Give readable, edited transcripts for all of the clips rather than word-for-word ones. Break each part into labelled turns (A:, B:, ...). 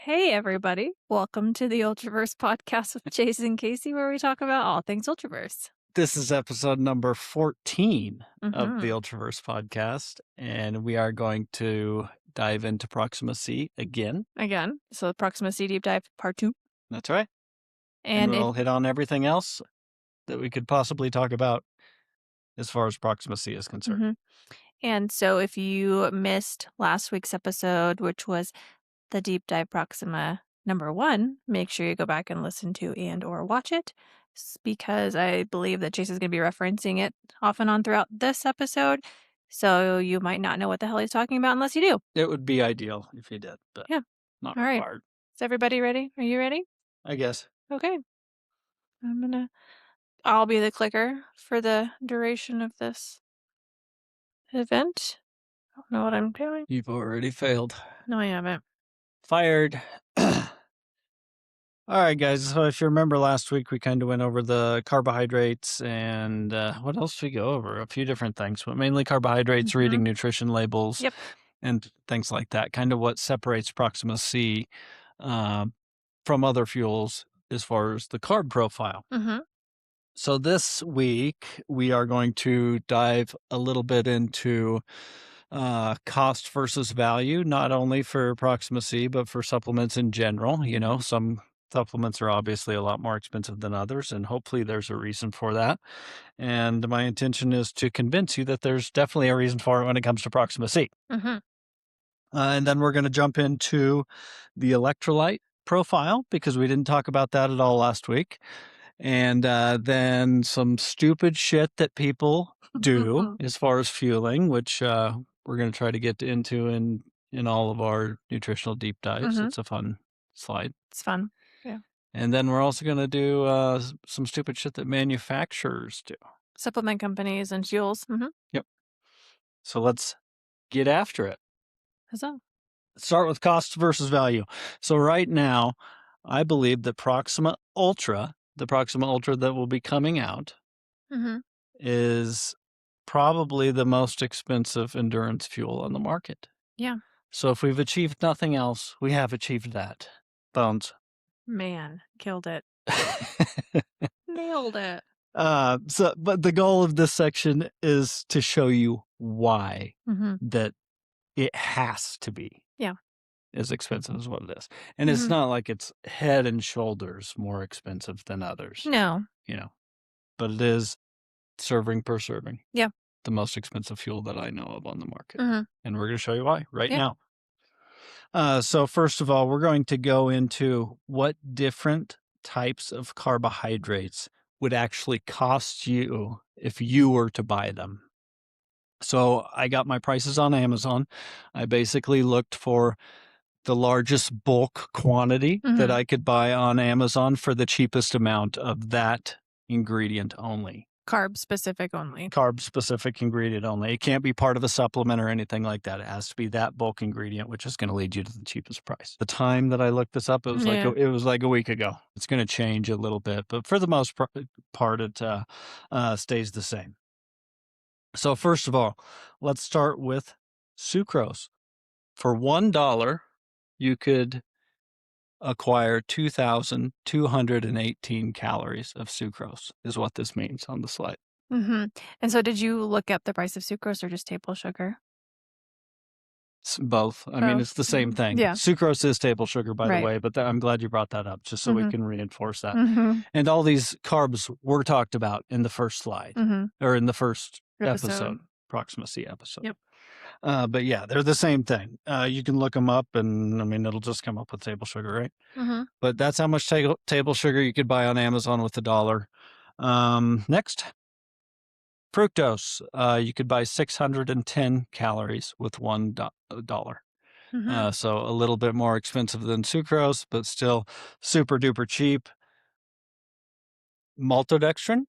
A: Hey, everybody. Welcome to the Ultraverse podcast with Jason and Casey, where we talk about all things Ultraverse.
B: This is episode number 14 of the
A: Mhm.
B: Ultraverse podcast, and we are going to dive into Proxima C again.
A: Again, so Proxima C Deep Dive Part 2.
B: That's right. And
A: And if
B: we'll hit on everything else that we could possibly talk about as far as Proxima C is concerned.
A: Mhm. And so if you missed last week's episode, which was the Deep Dive Proxima number 1, make sure you go back and listen to and or watch it, because I believe that Jason's going to be referencing it off and on throughout this episode. So you might not know what the hell he's talking about unless you do.
B: It would be ideal if you did, but
A: Yeah.
B: not
A: All right.
B: required,
A: Is everybody ready? Are you ready?
B: I guess.
A: Okay. I'll be the clicker for the duration of this event. I don't know what I'm doing.
B: You've already failed.
A: No, I haven't.
B: Fired. All right, guys. So if you remember last week, we kind of went over the carbohydrates and what else did we go over? A few different things, but mainly carbohydrates, reading nutrition labels,
A: Yep.
B: and things like that. Kind of what separates Proxima C from other fuels as far as the carb profile.
A: Mm-hmm.
B: So this week, we are going to dive a little bit into cost versus value, not only for Proxima C, but for supplements in general. You know, some supplements are obviously a lot more expensive than others, and hopefully there's a reason for that. And my intention is to convince you that there's definitely a reason for it when it comes to Proxima C.
A: Mm-hmm.
B: And then we're going to jump into the electrolyte profile because we didn't talk about that at all last week. And then some stupid shit that people do as far as fueling, which we're going to try to get into in all of our nutritional deep dives.
A: Mhm.
B: It's a fun slide.
A: It's fun. Yeah.
B: And then we're also going to do some stupid shit that manufacturers do.
A: Supplement companies and fuels. Mm-hmm.
B: Yep. So let's get after it.
A: Huzzah.
B: Start with cost versus value. So right now, I believe that Proxima Ultra, the Proxima Ultra that will be coming out,
A: Mm-hmm.
B: is probably the most expensive endurance fuel on the market.
A: Yeah.
B: So if we've achieved nothing else, we have achieved that. Bones.
A: Man, killed it. Nailed it.
B: But the goal of this section is to show you why that it has to be.
A: Yeah.
B: As expensive as what it is. And it's not like it's head and shoulders more expensive than others.
A: No.
B: You know, but it is serving per serving.
A: Yeah.
B: The most expensive fuel that I know of on the market.
A: Mm-hmm.
B: And we're going to show you why right now. So first of all, we're going to go into what different types of carbohydrates would actually cost you if you were to buy them. So I got my prices on Amazon. I basically looked for the largest bulk quantity that I could buy on Amazon for the cheapest amount of that ingredient only.
A: Carb specific only.
B: Carb specific ingredient only. It can't be part of a supplement or anything like that. It has to be that bulk ingredient, which is going to lead you to the cheapest price. The time that I looked this up, it was like a week ago. It's going to change a little bit, but for the most part, it stays the same. So first of all, let's start with sucrose. For $1, you could acquire 2,218 calories of sucrose is what this means on the slide.
A: Mm-hmm. And so did you look up the price of sucrose or just table sugar?
B: It's both. I mean, it's the same thing.
A: Yeah.
B: Sucrose is table sugar, by the way, but I'm glad you brought that up just so we can reinforce that. And all these carbs were talked about in the first slide or in the first episode, Proxima C episode.
A: Yep.
B: But yeah, they're the same thing. You can look them up and I mean, it'll just come up with table sugar, right? But that's how much table sugar you could buy on Amazon with $1. Next, fructose. You could buy 610 calories with $1. So a little bit more expensive than sucrose, but still super duper cheap. Maltodextrin,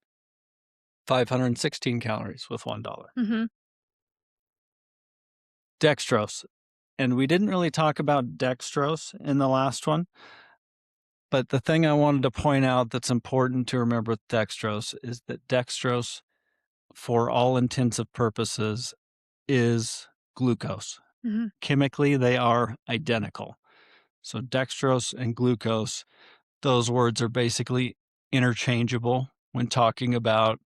B: 516 calories with $1. Dextrose. And we didn't really talk about dextrose in the last one. But the thing I wanted to point out that's important to remember with dextrose is that dextrose, for all intensive purposes, is glucose. Chemically, they are identical. So dextrose and glucose, those words are basically interchangeable when talking about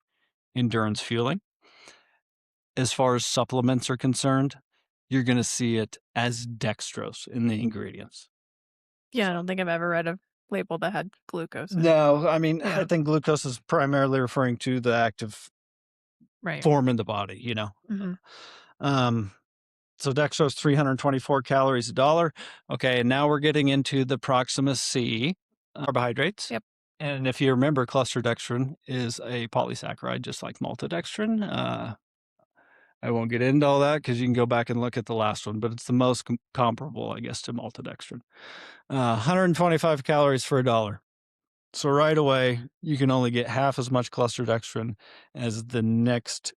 B: endurance fueling. As far as supplements are concerned, you're going to see it as dextrose in the ingredients.
A: Yeah, I don't think I've ever read a label that had glucose in it.
B: No, I mean,
A: Yeah.
B: I think glucose is primarily referring to the active
A: Right.
B: form in the body, you know.
A: Mhm.
B: Um, so dextrose, 324 calories a dollar. Okay, and now we're getting into the Proxima C carbohydrates.
A: Yep.
B: And if you remember, cluster dextrin is a polysaccharide, just like maltodextrin. I won't get into all that because you can go back and look at the last one, but it's the most comparable, I guess, to maltodextrin. 125 calories for a dollar. So right away, you can only get half as much cluster dextrin as the next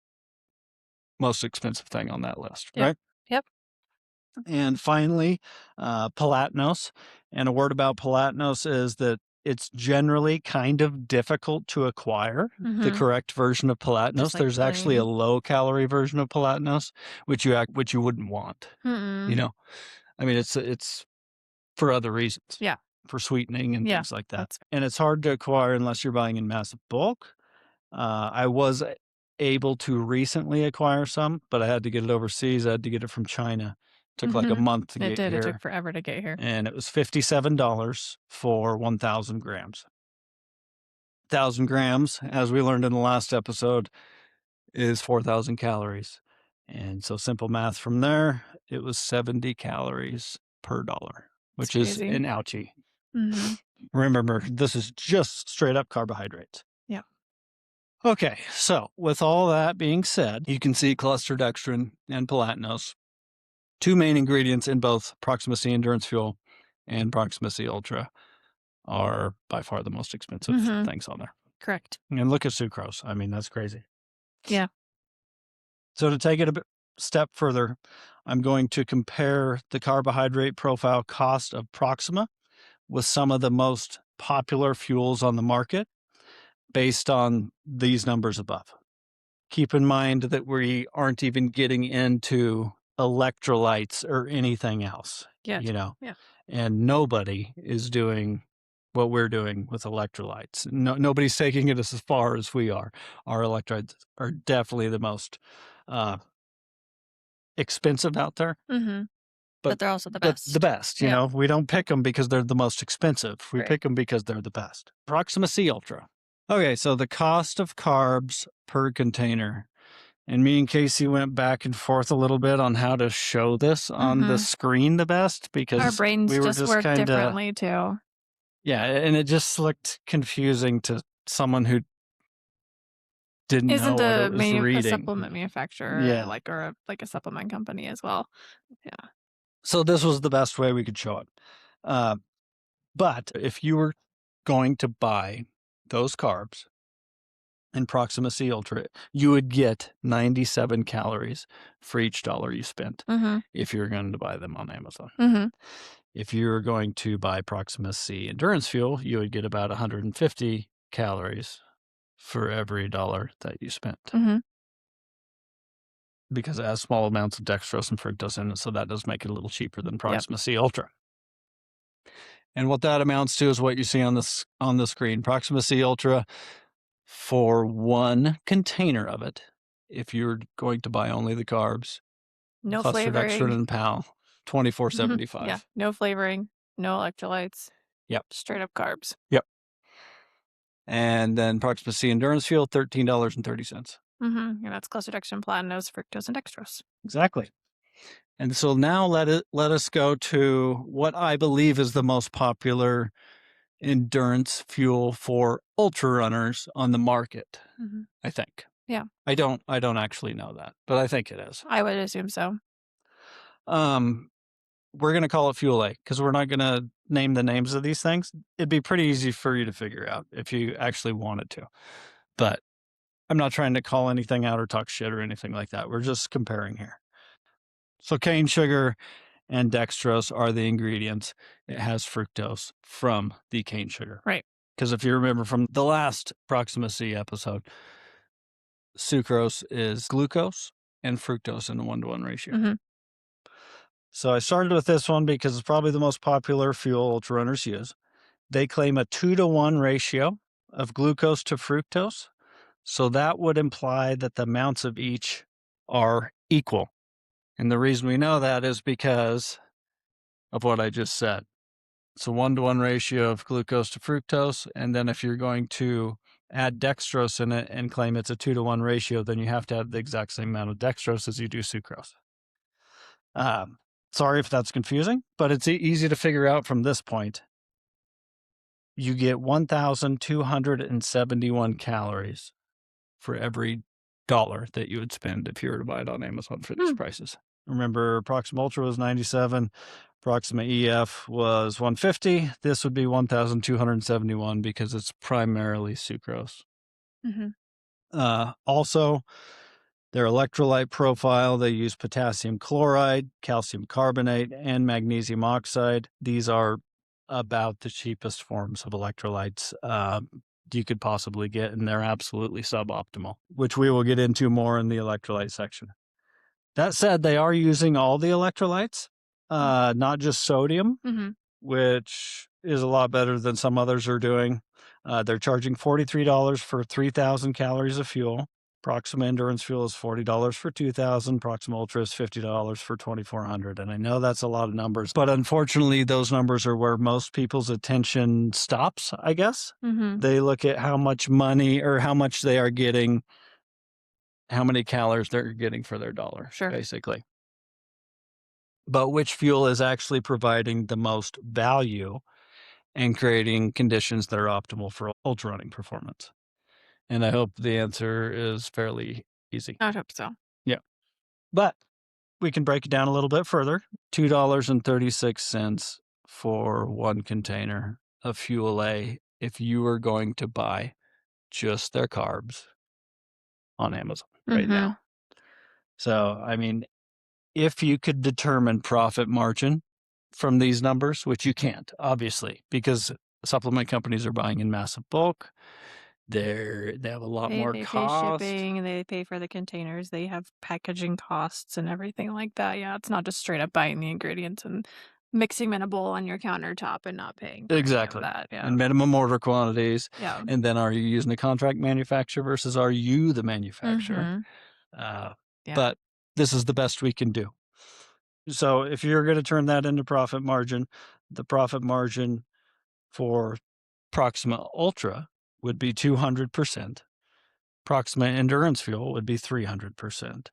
B: most expensive thing on that list,
A: Yep.
B: right?
A: Yep.
B: And finally, palatinose. And a word about palatinose is that it's generally kind of difficult to acquire the
A: Mhm.
B: correct version of
A: Just
B: palatinose.
A: like
B: There's actually a
A: plain.
B: low calorie version of palatinose, which you wouldn't want. You
A: Mm-mm.
B: know, I mean, it's for other reasons,
A: Yeah.
B: for sweetening and
A: Yeah.
B: things like that.
A: That's
B: And it's hard to acquire unless you're buying in massive bulk. I was able to recently acquire some, but I had to get it overseas. I had to get it from China. Took like a
A: Mhm.
B: month to
A: It
B: get
A: did. It took
B: here,
A: forever to get here.
B: and it was $57 for 1,000 grams. 1,000 grams, as we learned in the last episode, is 4,000 calories. And so simple math from there, it was 70 calories per dollar,
A: It's
B: which is
A: crazy.
B: an ouchie.
A: Mhm.
B: Remember, this is just straight up carbohydrates.
A: Yeah.
B: Okay, so with all that being said, you can see cluster dextrin and palatinose, two main ingredients in both Proxima C Endurance Fuel and Proxima C Ultra, are by far the most expensive
A: Mhm.
B: things on there.
A: Correct.
B: And look at sucrose. I mean, that's crazy.
A: Yeah.
B: So to take it step further, I'm going to compare the carbohydrate profile cost of Proxima with some of the most popular fuels on the market based on these numbers above. Keep in mind that we aren't even getting into electrolytes or anything else,
A: Yet.
B: you know,
A: Yeah.
B: and nobody is doing what we're doing with electrolytes. Nobody's taking it as far as we are. Our electrolytes are definitely the most expensive out there,
A: Mhm.
B: but
A: But they're also the
B: the
A: best.
B: best, you
A: Yeah.
B: know, we don't pick them because they're the most expensive. We
A: Right.
B: pick them because they're the best. Proxima C Ultra. Okay, so the cost of carbs per container. And me and Casey went back and forth a little bit on how to show this on the
A: Mhm.
B: screen the best
A: Our
B: because
A: brains
B: we were
A: just
B: just
A: work
B: kind of,
A: differently too.
B: yeah, and it just looked confusing to someone who didn't know
A: Isn't
B: what it was
A: a
B: reading.
A: supplement manufacturer,
B: Yeah.
A: like, or a supplement company as well. Yeah.
B: So this was the best way we could show it. Uh, but if you were going to buy those carbs in Proxima C Ultra, you would get 97 calories for each dollar you spent
A: Mhm.
B: if you're going to buy them on Amazon.
A: Mhm.
B: If you were going to buy Proxima C Endurance Fuel, you would get about 150 calories for every dollar that you spent
A: Mhm.
B: because it has small amounts of dextrose and fructose in it. So that does make it a little cheaper than
A: Yep.
B: Proxima C Ultra. And what that amounts to is what you see on this on the screen. Proxima C Ultra for one container of it. If you're going to buy only the carbs,
A: No
B: cluster dextrin
A: flavoring.
B: and PAL, twenty four
A: Mhm.
B: seventy
A: Yeah.
B: five.
A: No flavoring, no electrolytes,
B: Yep.
A: straight up carbs.
B: Yep. And then Proxima C Endurance Fuel, $13.30.
A: Mhm. And that's cluster dextrin, platinose, fructose, and dextrose.
B: Exactly. And so now let us go to what I believe is the most popular endurance fuel for ultra runners on the market.
A: Mhm.
B: I think.
A: Yeah.
B: I don't actually know that, but I think it is.
A: I would assume so.
B: Um, we're gonna call it Fuel A because we're not gonna name the names of these things. It'd be pretty easy for you to figure out if you actually wanted to. But I'm not trying to call anything out or talk shit or anything like that. We're just comparing here. So cane sugar and dextrose are the ingredients. It has fructose from the cane sugar.
A: Right.
B: Because if you remember from the last Proxima C episode, sucrose is glucose and fructose in a 1-to-1 ratio.
A: Mhm.
B: So I started with this one because it's probably the most popular fuel ultra runners use. They claim a 2-to-1 ratio of glucose to fructose. So that would imply that the amounts of each are equal. And the reason we know that is because of what I just said. It's a 1-to-1 ratio of glucose to fructose. And then if you're going to add dextrose in it and claim it's a 2-to-1 ratio, then you have to have the exact same amount of dextrose as you do sucrose. Sorry if that's confusing, but it's easy to figure out from this point. You get 1,271 calories for every dollar that you would spend if you were to buy it on Amazon for these prices. Remember, Proxima Ultra was 97, Proxima EF was 150. This would be 1,271 because it's primarily sucrose. Also, their electrolyte profile, they use potassium chloride, calcium carbonate, and magnesium oxide. These are about the cheapest forms of electrolytes you could possibly get, and they're absolutely suboptimal, which we will get into more in the electrolyte section. That said, they are using all the electrolytes, not just sodium, which is a lot better than some others are doing. They're charging $43 for 3,000 calories of fuel. Proxima Endurance Fuel is $40 for 2,000. Proxima Ultra is $50 for 2,400. And I know that's a lot of numbers, but unfortunately, those numbers are where most people's attention stops, I guess. They look at how much money or how much they are getting, how many calories they're getting for their dollar, basically. But which fuel is actually providing the most value and creating conditions that are optimal for ultra running performance? And I hope the answer is fairly easy.
A: I would hope so.
B: Yeah. But we can break it down a little bit further. $2.36 for one container of Fuel A if you were going to buy just their carbs on Amazon right now. So, I mean, if you could determine profit margin from these numbers, which you can't, obviously, because supplement companies are buying in massive bulk. They have a lot more
A: They pay
B: cost.
A: shipping, they pay for the containers, they have packaging costs and everything like that. Yeah, it's not just straight up buying the ingredients and mixing them in a bowl on your countertop and not paying for any of
B: Exactly.
A: that. Yeah.
B: And minimum order quantities.
A: Yeah.
B: And then are you using a contract manufacturer versus are you the manufacturer?
A: Yeah.
B: But this is the best we can do. So if you're going to turn that into profit margin, the profit margin for Proxima Ultra would be 200%. Proxima Endurance Fuel would be 300%.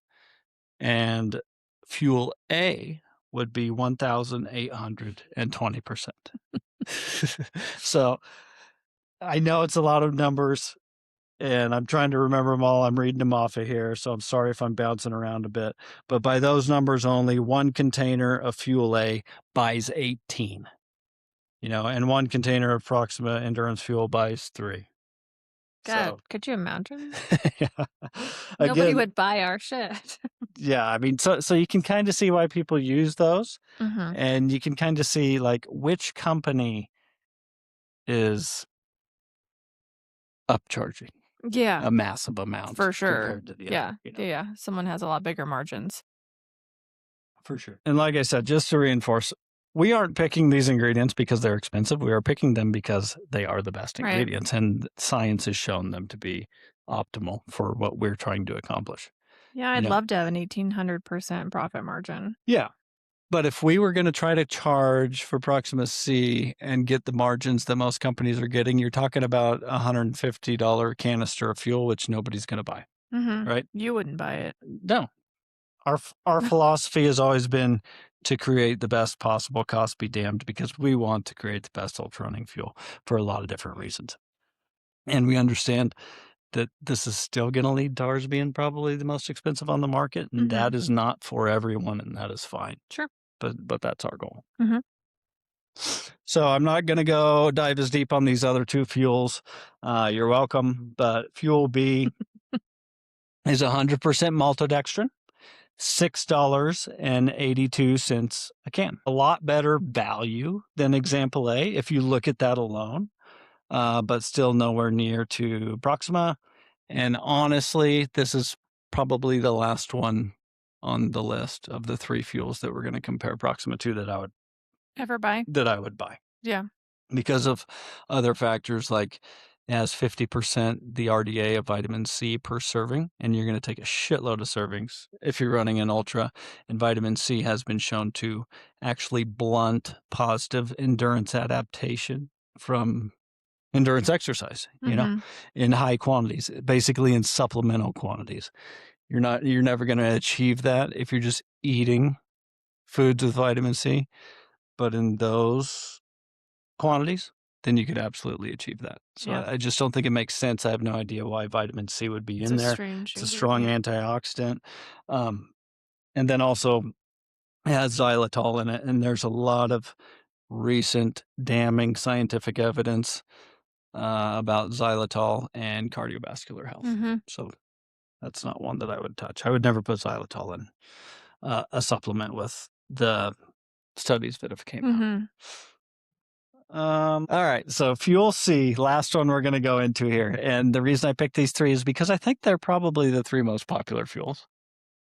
B: And Fuel A would be 1,820%. So I know it's a lot of numbers and I'm trying to remember them all. I'm reading them off of here. So I'm sorry if I'm bouncing around a bit. But by those numbers only, one container of Fuel A buys 18, and one container of Proxima Endurance Fuel buys 3.
A: God,
B: So,
A: could you imagine?
B: yeah.
A: Nobody
B: Again,
A: would buy our shit.
B: yeah, I mean, so you can kind of see why people use those,
A: Mm-hmm.
B: and you can kind of see like which company is upcharging
A: Yeah,
B: a massive amount
A: for sure.
B: compared to the
A: Yeah.
B: other,
A: Yeah. Someone has a lot bigger margins.
B: for sure. And like I said, just to reinforce, we aren't picking these ingredients because they're expensive. We are picking them because they are the best
A: Right.
B: ingredients, and science has shown them to be optimal for what we're trying to accomplish.
A: Yeah, I'd love to have an 1,800% profit margin.
B: Yeah. But if we were going to try to charge for Proxima C and get the margins that most companies are getting, you're talking about $150 canister of fuel, which nobody's going to buy, right?
A: You wouldn't buy it.
B: No. Our philosophy has always been to create the best possible cost be damned, because we want to create the best ultra running fuel for a lot of different reasons. And we understand that this is still going to lead to ours being probably the most expensive on the market. And that is not for everyone, and that is fine.
A: Sure.
B: But that's our goal. So I'm not going to go dive as deep on these other two fuels. You're welcome. But Fuel B is 100% maltodextrin, $6.82 a can. A lot better value than Example A if you look at that alone, but still nowhere near to Proxima. And honestly, this is probably the last one on the list of the 3 fuels that we're gonna compare Proxima to
A: Ever buy?
B: that I would buy.
A: Yeah.
B: Because of other factors like it has 50% the RDA of vitamin C per serving, and you're going to take a shitload of servings if you're running an ultra. And vitamin C has been shown to actually blunt positive endurance adaptation from endurance exercise,
A: Mhm.
B: in high quantities, basically in supplemental quantities. You're never going to achieve that if you're just eating foods with vitamin C, but in those quantities, then you could absolutely achieve that. So
A: Yeah.
B: I just don't think it makes sense. I have no idea why vitamin C would be
A: It's
B: in
A: a
B: there.
A: strange
B: It's a strong
A: ingredient.
B: antioxidant. And then also it has xylitol in it. And there's a lot of recent damning scientific evidence about xylitol and cardiovascular health.
A: Mhm.
B: So that's not one that I would touch. I would never put xylitol in a supplement with the studies that have came out.
A: Mhm.
B: All right. So Fuel C, last one we're going to go into here. And the reason I picked these 3 is because I think they're probably the 3 most popular fuels.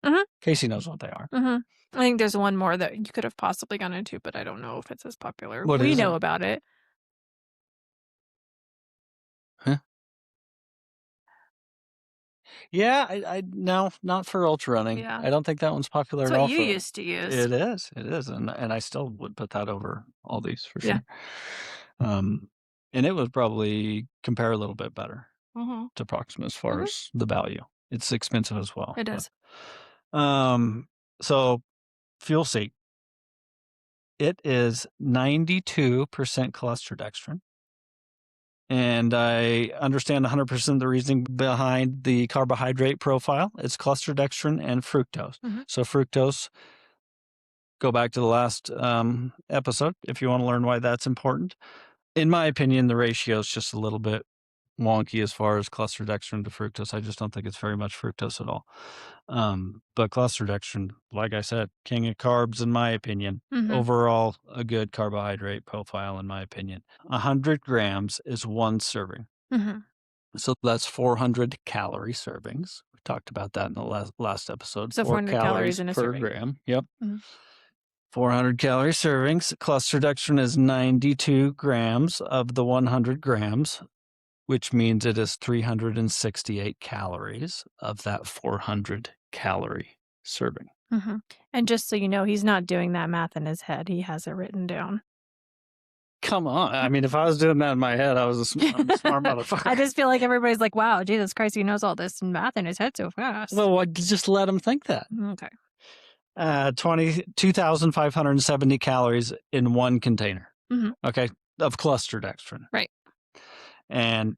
A: Mhm.
B: Casey knows what they are.
A: Mhm. I think there's one more that you could have possibly gone into, but I don't know if it's as popular.
B: What
A: We
B: is
A: know
B: it?
A: about it.
B: Huh? Yeah, I no, not for ultra running.
A: Yeah.
B: I don't think that one's popular
A: It's
B: at
A: what
B: all
A: you
B: for
A: used to use.
B: it is. It is. And I still would put that over all these for
A: Yeah.
B: sure. Um and it would probably compare a little bit better
A: Mhm.
B: to Proxima as far
A: Mhm.
B: as the value. It's expensive as well.
A: It is.
B: Um so Fuel C, it is 92% cholesterol. And I understand 100% the reasoning behind the carbohydrate profile. It's cholesterol and fructose.
A: Mhm.
B: So fructose, go back to the last episode if you want to learn why that's important. In my opinion, the ratio is just a little bit wonky as far as cholesterol to fructose. I just don't think it's very much fructose at all. But cholesterol, like I said, king of carbs in my opinion.
A: Mhm.
B: Overall, a good carbohydrate profile in my opinion. 100 grams is 1 serving.
A: Mhm.
B: So that's 400 calorie servings. We talked about that in the last episode.
A: So
B: 4
A: 400 calories
B: calories
A: in a
B: per
A: serving.
B: gram. Yep.
A: Mhm.
B: 400 calorie servings. Cluster is 92 grams of the 100 grams, which means it is 368 calories of that 400 calorie serving.
A: Mhm. And just so you know, he's not doing that math in his head. He has it written down.
B: Come on. I mean, if I was doing that in my head, I'm a smart
A: I
B: motherfucker.
A: just feel like everybody's like, "Wow, Jesus Christ, he knows all this math in his head so fast."
B: Well, just let him think that.
A: Okay.
B: 2,570 calories in 1 container.
A: Mhm.
B: Okay, of cluster dextrin.
A: Right.
B: And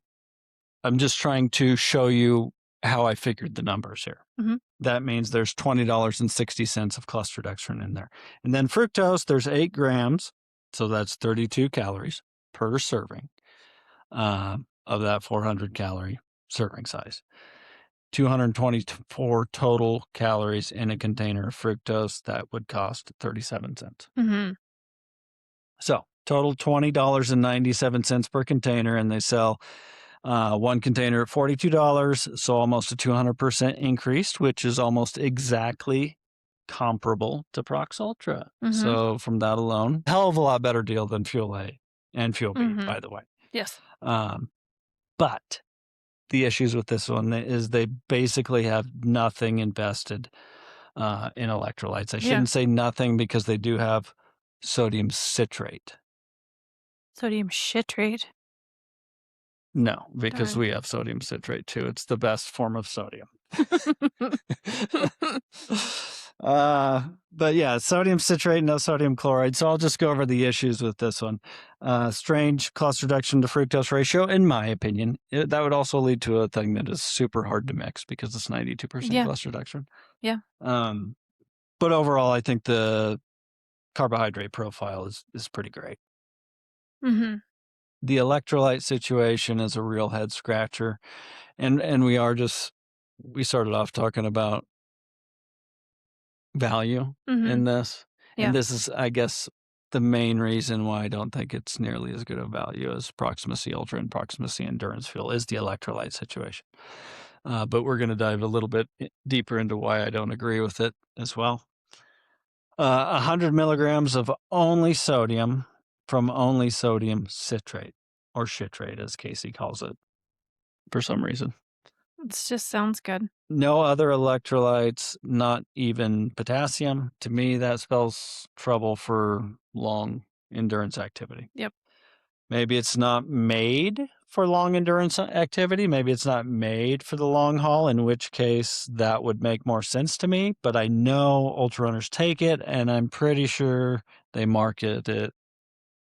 B: I'm just trying to show you how I figured the numbers here.
A: Mhm.
B: That means there's $20.60 of cluster dextrin in there. And then fructose, there's 8 grams. So that's 32 calories per serving of that 400 calorie serving size. 224 total calories in a container of fructose that would cost 37 cents.
A: Mhm.
B: So total $20.97 per container, and they sell 1 container at $42. So almost a 200% increase, which is almost exactly comparable to Prox Ultra.
A: Mhm.
B: So from that alone, hell of a lot better deal than Fuel A and Fuel B,
A: Mhm.
B: by the way.
A: Yes.
B: Um, but the issues with this one is they basically have nothing invested in electrolytes. I
A: Yeah.
B: shouldn't say nothing because they do have sodium citrate.
A: Sodium citrate.
B: No, because
A: Darn.
B: we have sodium citrate too. It's the best form of sodium. But yeah, sodium citrate, no sodium chloride. So I'll just go over the issues with this one. Strange cost reduction to fructose ratio, in my opinion. That would also lead to a thing that is super hard to mix because it's 92%
A: Yeah.
B: cost reduction.
A: Yeah.
B: But overall, I think the carbohydrate profile is pretty great.
A: Mhm.
B: The electrolyte situation is a real head scratcher. And we started off talking about value in
A: Mhm.
B: this. And
A: Yeah.
B: this is, I guess, the main reason why I don't think it's nearly as good a value as Proxima C Ultra and Proxima C Endurance Fuel is the electrolyte situation. but we're going to dive a little bit deeper into why I don't agree with it as well. 100 milligrams of only sodium from only sodium citrate, or shitrate, as Casey calls it, for some reason.
A: It just sounds good.
B: No other electrolytes, not even potassium. To me, that spells trouble for long endurance activity.
A: Yep.
B: Maybe it's not made for long endurance activity. Maybe it's not made for the long haul, in which case that would make more sense to me. But I know ultra runners take it, and I'm pretty sure they market it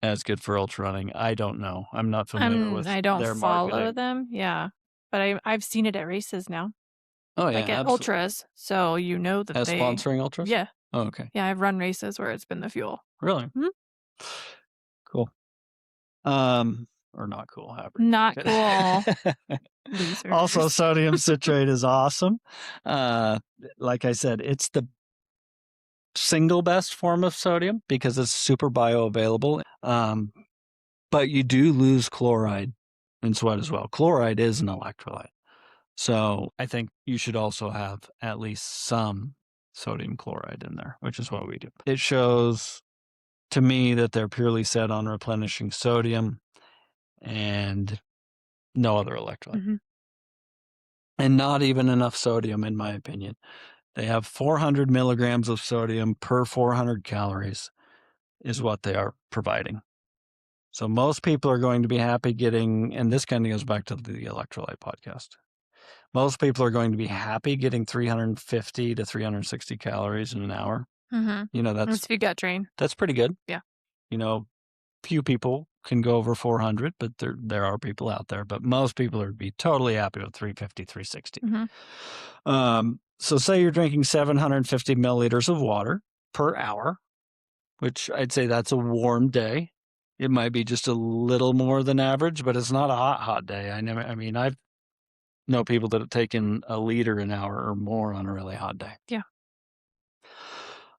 B: as good for ultra running. I don't know. I'm not familiar with
A: I don't
B: their
A: follow
B: marketing.
A: them, yeah, but I've seen it at races now,
B: Oh, yeah,
A: like at
B: absolutely.
A: ultras, so you know that
B: As
A: they
B: sponsoring ultras?
A: yeah,
B: Oh, okay.
A: yeah, I've run races where it's been the fuel.
B: Really?
A: Mhm.
B: Cool. Or not cool, however you
A: Not
B: like
A: cool,
B: it. Also,
A: losers.
B: sodium citrate is awesome. Like I said, it's the single best form of sodium because it's super bioavailable. But you do lose chloride in sweat as well. Chloride is an electrolyte. So I think you should also have at least some sodium chloride in there, which is what we do. It shows to me that they're purely set on replenishing sodium and no other electrolyte.
A: Mhm.
B: And not even enough sodium, in my opinion. They have 400 milligrams of sodium per 400 calories, is what they are providing. So most people are going to be happy getting, and this kind of goes back to the electrolyte podcast. Most people are going to be happy getting 350 to 360 calories in an hour.
A: Mhm.
B: You know,
A: That's if you gut train.
B: that's pretty good.
A: Yeah.
B: You know, few people can go over 400, but there are people out there. But most people would be totally happy with 350, 360.
A: Mhm.
B: So say you're drinking 750 milliliters of water per hour, which I'd say that's a warm day. It might be just a little more than average, but it's not a hot day. I know people that have taken a liter an hour or more on a really hot day.
A: Yeah.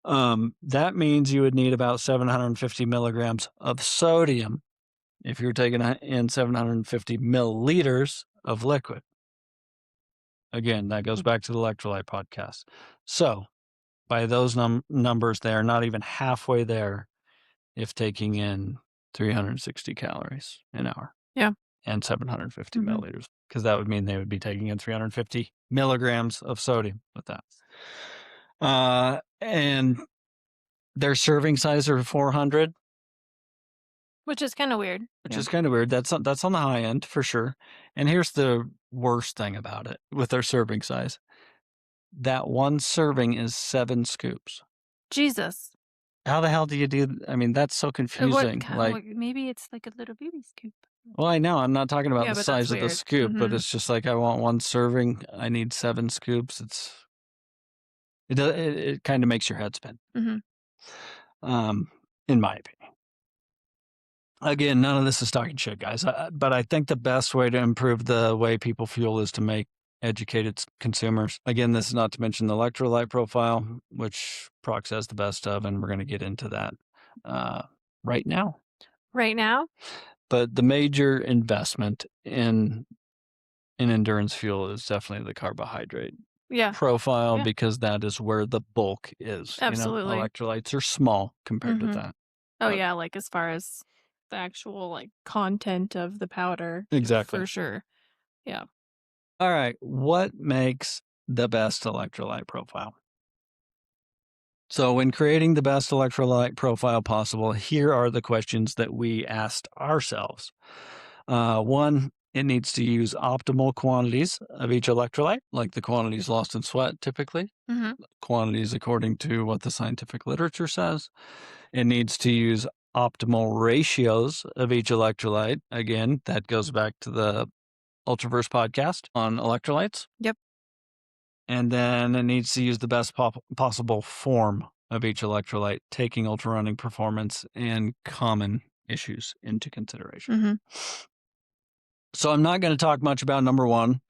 B: That means you would need about 750 milligrams of sodium if you're taking in 750 milliliters of liquid. Again, that goes back to the electrolyte podcast. So by those numbers, they are not even halfway there if taking in 360 calories an hour
A: Yeah.
B: and 750
A: Mhm.
B: milliliters, because that would mean they would be taking in 350 milligrams of sodium with that. And their serving size are 400,
A: Which is kinda weird.
B: which
A: Yeah.
B: is kind of weird. That's on the high end for sure. And here's the worst thing about it with their serving size. That one serving is 7 scoops.
A: Jesus.
B: How the hell do you do I mean, that's so confusing. Like,
A: Maybe it's like a little baby scoop.
B: well, I know, I'm not talking about
A: Yeah,
B: the
A: but that's
B: size of the
A: weird.
B: scoop, but
A: Mhm.
B: it's just like I want 1 serving, I need 7 scoops. It kinda makes your head spin,
A: Mhm.
B: um, in my opinion. Again, none of this is talking shit, guys, but I think the best way to improve the way people fuel is to make educated consumers. Again, this is not to mention the electrolyte profile, which Prox has the best of, and we're gonna get into that, right now.
A: Right now?
B: But the major investment in endurance fuel is definitely the carbohydrate
A: Yeah.
B: profile,
A: Yeah.
B: because that is where the bulk is.
A: Absolutely.
B: Electrolytes are small compared to
A: Mhm.
B: that.
A: Oh,
B: But
A: yeah, like, as far as the actual, like, content of the powder,
B: exactly.
A: for sure. Yeah.
B: All right. What makes the best electrolyte profile? So, when creating the best electrolyte profile possible, here are the questions that we asked ourselves. One, it needs to use optimal quantities of each electrolyte, like the quantities lost in sweat typically,
A: Mhm.
B: quantities according to what the scientific literature says. It needs to use optimal ratios of each electrolyte. Again, that goes back to the Ultraverse podcast on electrolytes.
A: Yep.
B: And then it needs to use the best possible form of each electrolyte, taking ultra running performance and common issues into consideration.
A: Mhm.
B: So I'm not going to talk much about number 1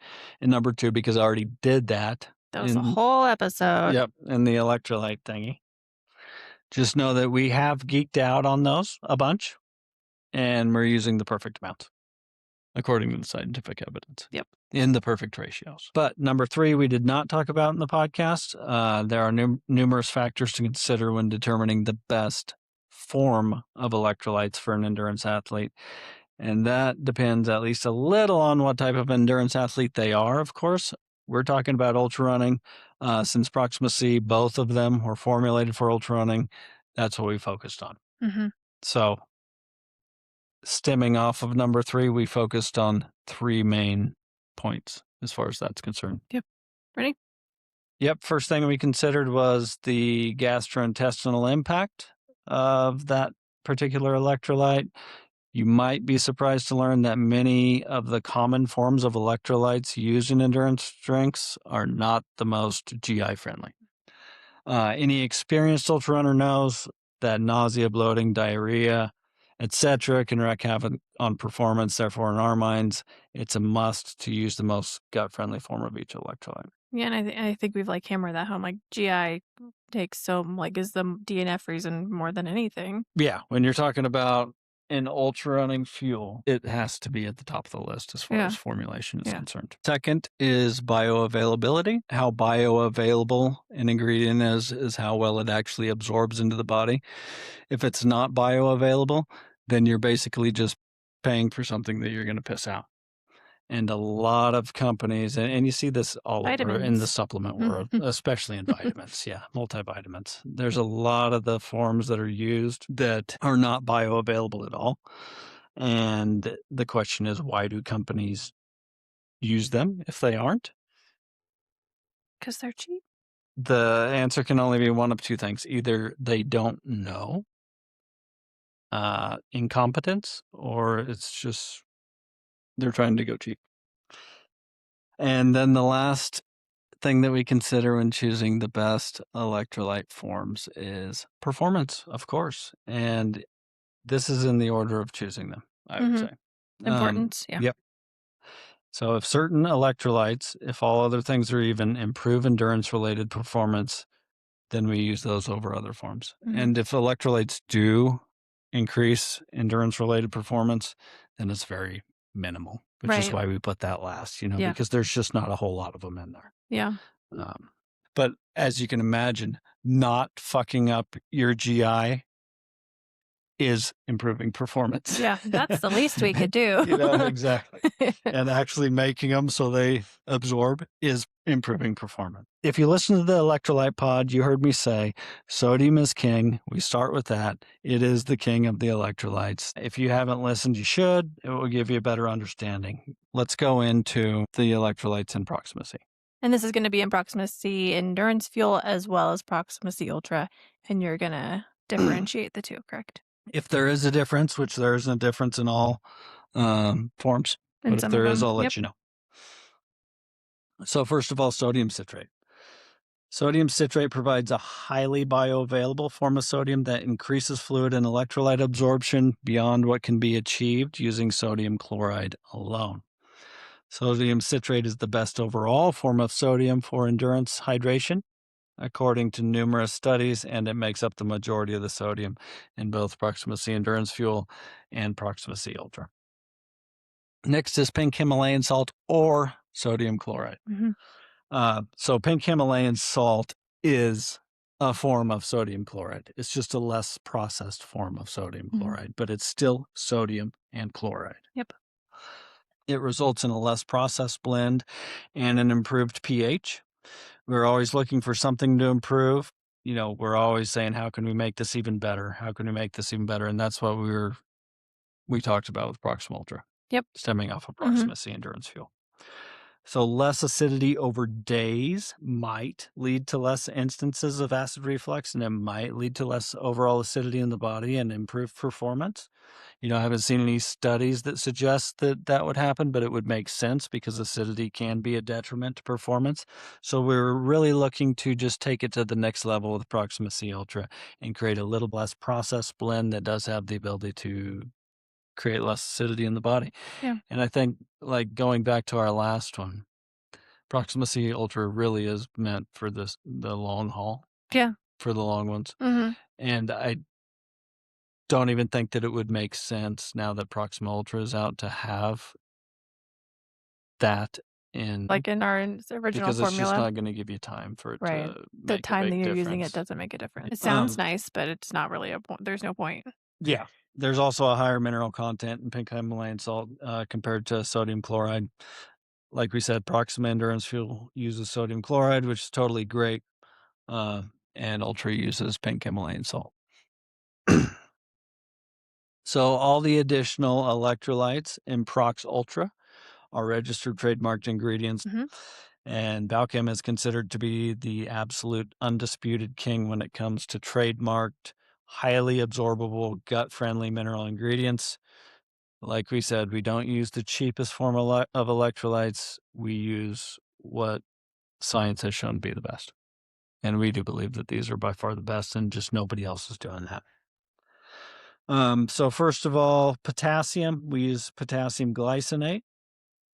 B: and number 2 because I already did that
A: That was a
B: in
A: whole episode.
B: in the electrolyte thingy. Just know that we have geeked out on those a bunch and we're using the perfect amount. according to the scientific evidence.
A: Yep.
B: In the perfect ratios. But number 3, we did not talk about in the podcast. There are numerous factors to consider when determining the best form of electrolytes for an endurance athlete. And that depends at least a little on what type of endurance athlete they are, of course. We're talking about ultra running. Since Proxima C, both of them were formulated for ultra running. That's what we focused on.
A: Mm-hmm.
B: So, stemming off of number 3, we focused on 3 main points as far as that's concerned.
A: Yep. Ready?
B: Yep. First thing we considered was the gastrointestinal impact of that particular electrolyte. You might be surprised to learn that many of the common forms of electrolytes used in endurance drinks are not the most GI friendly. Any experienced ultra runner knows that nausea, bloating, diarrhea, etc., can wreak havoc on performance. Therefore, in our minds, it's a must to use the most gut-friendly form of each electrolyte.
A: Yeah, and I think we've like hammered that home. Like GI takes so like is the DNF reason more than anything.
B: Yeah, when you're talking about an ultra running fuel, it has to be at the top of the list as far as formulation is concerned. Second is bioavailability. How bioavailable an ingredient is how well it actually absorbs into the body. If it's not bioavailable, then you're basically just paying for something that you're going to piss out. And a lot of companies, and you see this all over in the
A: Vitamins.
B: supplement world, especially in vitamins. Yeah, multivitamins. There's a lot of the forms that are used that are not bioavailable at all. And the question is, why do companies use them if they aren't?
A: Because they're cheap.
B: The answer can only be one of 2 things. Either they don't know, incompetence, or it's just they're trying to go cheap. And then the last thing that we consider when choosing the best electrolyte forms is performance, of course. And this is in the order of choosing them, I would say.
A: Importance. Yeah.
B: Yep. So if certain electrolytes, if all other things are even, improve endurance related performance, then we use those over other forms. And if electrolytes do increase endurance related performance, then it's very minimal, which is why we put that last, because there's just not a whole lot of them in there.
A: Yeah.
B: But as you can imagine, not fucking up your GI is improving performance.
A: Yeah, that's the least we could do.
B: Exactly. And actually making them so they absorb is improving performance. If you listen to the electrolyte pod, you heard me say sodium is king. We start with that. It is the king of the electrolytes. If you haven't listened, you should. It will give you a better understanding. Let's go into the electrolytes in Proxima C.
A: And this is going to be in Proxima C Endurance Fuel as well as Proxima C Ultra. And you're going to differentiate the two, correct?
B: If there is a difference, which there isn't a difference in all forms,
A: And
B: but if
A: some
B: there
A: of
B: is,
A: them.
B: I'll let you know. So first of all, sodium citrate. Sodium citrate provides a highly bioavailable form of sodium that increases fluid and electrolyte absorption beyond what can be achieved using sodium chloride alone. Sodium citrate is the best overall form of sodium for endurance hydration, according to numerous studies, and it makes up the majority of the sodium in both Proxima C Endurance Fuel and Proxima C Ultra. Next is pink Himalayan salt or sodium chloride. So pink Himalayan salt is a form of sodium chloride. It's just a less processed form of sodium chloride, but it's still sodium and chloride.
A: Yep.
B: It results in a less processed blend and an improved pH. We're always looking for something to improve. We're always saying, how can we make this even better? How can we make this even better? And that's what we talked about with Proxima Ultra.
A: Yep.
B: Stemming off of Proxima C Endurance Fuel. So less acidity over days might lead to less instances of acid reflux, and it might lead to less overall acidity in the body and improved performance. I haven't seen any studies that suggest that that would happen, but it would make sense because acidity can be a detriment to performance. So we're really looking to just take it to the next level with Proxima C Ultra and create a little less processed blend that does have the ability to create less acidity in the body.
A: Yeah.
B: And I think, like, going back to our last one, Proxima C Ultra really is meant for the long haul.
A: Yeah.
B: For the long ones. And I don't even think that it would make sense now that Proxima Ultra is out to have that in
A: Like in our original
B: because it's just
A: formula?
B: not gonna give you time for it
A: Right.
B: to
A: The
B: make a
A: time that
B: big
A: you're using it
B: difference.
A: doesn't make a difference. It sounds
B: Um,
A: nice, but it's not really a point. There's no point.
B: yeah, there's also a higher mineral content in pink Himalayan salt, compared to sodium chloride. Like we said, Proxima Endurance Fuel uses sodium chloride, which is totally great, uh, and Ultra uses pink Himalayan salt. So all the additional electrolytes in Prox Ultra are registered trademarked ingredients,
A: Mhm.
B: and Balchem is considered to be the absolute undisputed king when it comes to trademarked, highly absorbable, gut-friendly mineral ingredients. Like we said, we don't use the cheapest form of electrolytes. We use what science has shown to be the best. And we do believe that these are by far the best, and just nobody else is doing that. So first of all, potassium, we use potassium glycinate.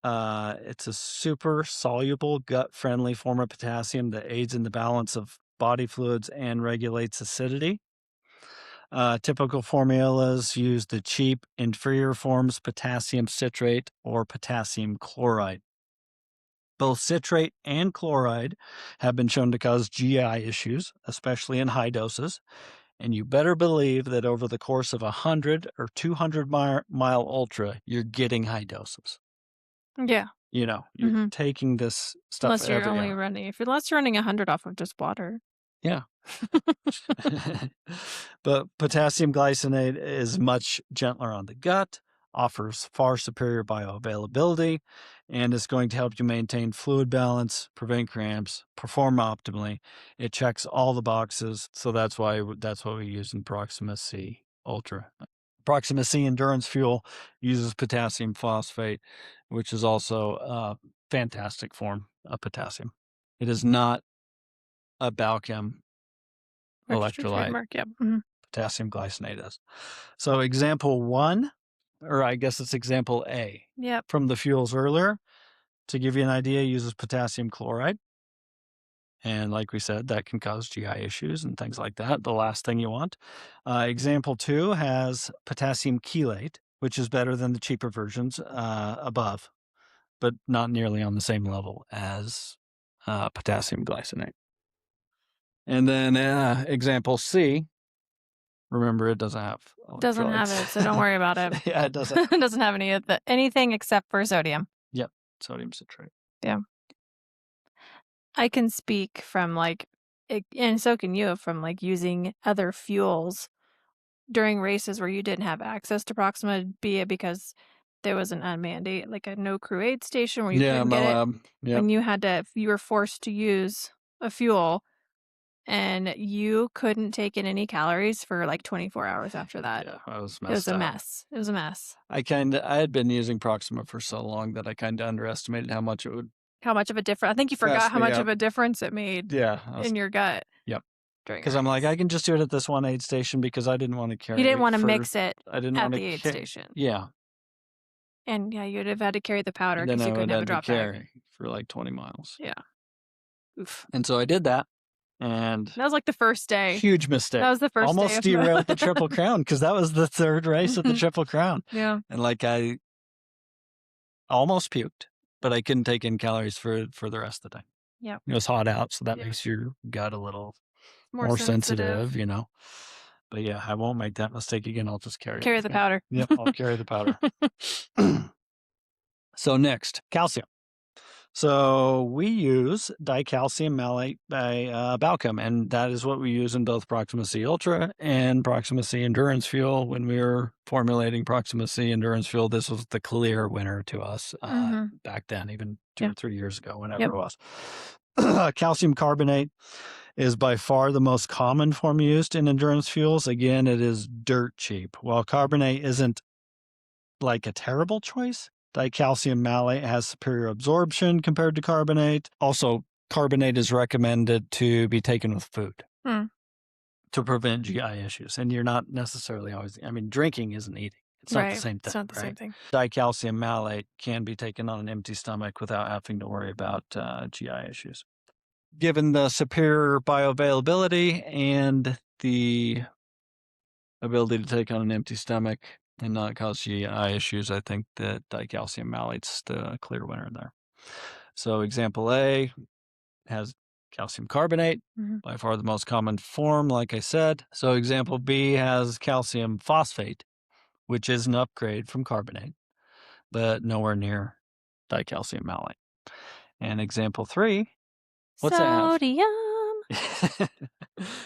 B: It's a super soluble, gut friendly form of potassium that aids in the balance of body fluids and regulates acidity. Typical formulas use the cheap, inferior forms potassium citrate or potassium chloride. Both citrate and chloride have been shown to cause GI issues, especially in high doses. And you better believe that over the course of 100 or 200 mile ultra, you're getting high doses.
A: Yeah.
B: You're
A: Mhm.
B: taking this stuff
A: Unless you're
B: every,
A: only running unless you're running 100 off of just water.
B: yeah. But potassium glycinate is much gentler on the gut, offers far superior bioavailability, and is going to help you maintain fluid balance, prevent cramps, perform optimally. It checks all the boxes, so that's what we use in Proxima C Ultra. Proxima C Endurance Fuel uses potassium phosphate, which is also a fantastic form of potassium. It is not a Balchem
A: Registered
B: electrolyte.
A: trademark, yep. Mhm.
B: Potassium glycinate is. So example one, or I guess it's example A
A: Yep.
B: from the fuels earlier, to give you an idea, uses potassium chloride. And like we said, that can cause GI issues and things like that. The last thing you want. Example two has potassium chelate, which is better than the cheaper versions above, but not nearly on the same level as potassium glycinate. And then example C, remember it doesn't have
A: Doesn't have it, so don't
B: electrolytes.
A: worry about it.
B: Yeah, it doesn't.
A: It doesn't have anything except for sodium.
B: Yep, sodium citrate.
A: Yeah. I can speak from, like and so can you, from, like, using other fuels during races where you didn't have access to Proxima, be it because there was an unmanned aid like, a no crew aid station where you
B: Yeah,
A: couldn't get it.
B: Moab. Yep.
A: When you were forced to use a fuel, and you couldn't take in any calories for, like, 24 hours after that.
B: Yeah, I was
A: It was
B: messed
A: a
B: up.
A: mess. It was a mess.
B: I had been using Proxima for so long that I kinda underestimated how much it would
A: How much of a difference? I think you forgot
B: mess
A: how
B: me
A: much of
B: up.
A: a difference it made
B: Yeah,
A: in your gut
B: yep.
A: during a
B: Because 'Cause I'm like, I
A: race.
B: can just do it at this one aid station because I didn't wanna
A: You didn't
B: carry
A: wanna
B: for
A: mix it
B: I didn't
A: at
B: wanna
A: the aid station.
B: yeah,
A: And, yeah, you'd have had to carry the powder
B: and then
A: because
B: I
A: you couldn't
B: would
A: have a
B: have to
A: drop bag.
B: carry for, like, 20 miles.
A: Yeah. Oof.
B: And so I did that, and
A: That was, like, the first day.
B: huge mistake.
A: That was the first day
B: Almost
A: of
B: derailed the Triple Crown because that was the 3rd race at the
A: Mhm.
B: Triple Crown,
A: Yeah.
B: and, like, I almost puked, but I couldn't take in calories for the rest of the day.
A: Yep.
B: It was hot out, so that
A: Yeah.
B: makes your gut a little
A: More
B: more
A: sensitive.
B: sensitive. But yeah, I won't make that mistake again. I'll just carry it
A: Carry
B: with
A: the
B: me.
A: powder.
B: Yep, I'll carry the powder. So next, calcium. So we use dicalcium malate by Balchem, and that is what we use in both Proxima C Ultra and Proxima C Endurance Fuel. When we were formulating Proxima C Endurance Fuel, this was the clear winner to us
A: Mhm.
B: back then, even two
A: Yeah.
B: or 3 years ago, whenever
A: Yep.
B: it was. Calcium carbonate is by far the most common form used in endurance fuels. Again, it is dirt cheap. While carbonate isn't like a terrible choice, dicalcium malate has superior absorption compared to carbonate. Also, carbonate is recommended to be taken with food
A: Hmm.
B: to prevent GI issues. And you're not necessarily always, I mean, drinking isn't eating. It's not the
A: Right.
B: same thing,
A: It's not the same
B: right?
A: thing.
B: Dicalcium malate can be taken on an empty stomach without having to worry about GI issues. Given the superior bioavailability and the ability to take on an empty stomach, and not cause you eye issues. I think that dicalcium malate's the clear winner there. So example A has calcium carbonate,
A: Mhm.
B: by far the most common form, like I said. So example B has calcium phosphate, which is an upgrade from carbonate, but nowhere near dicalcium malate. And example 3, what's it have?
A: Sodium.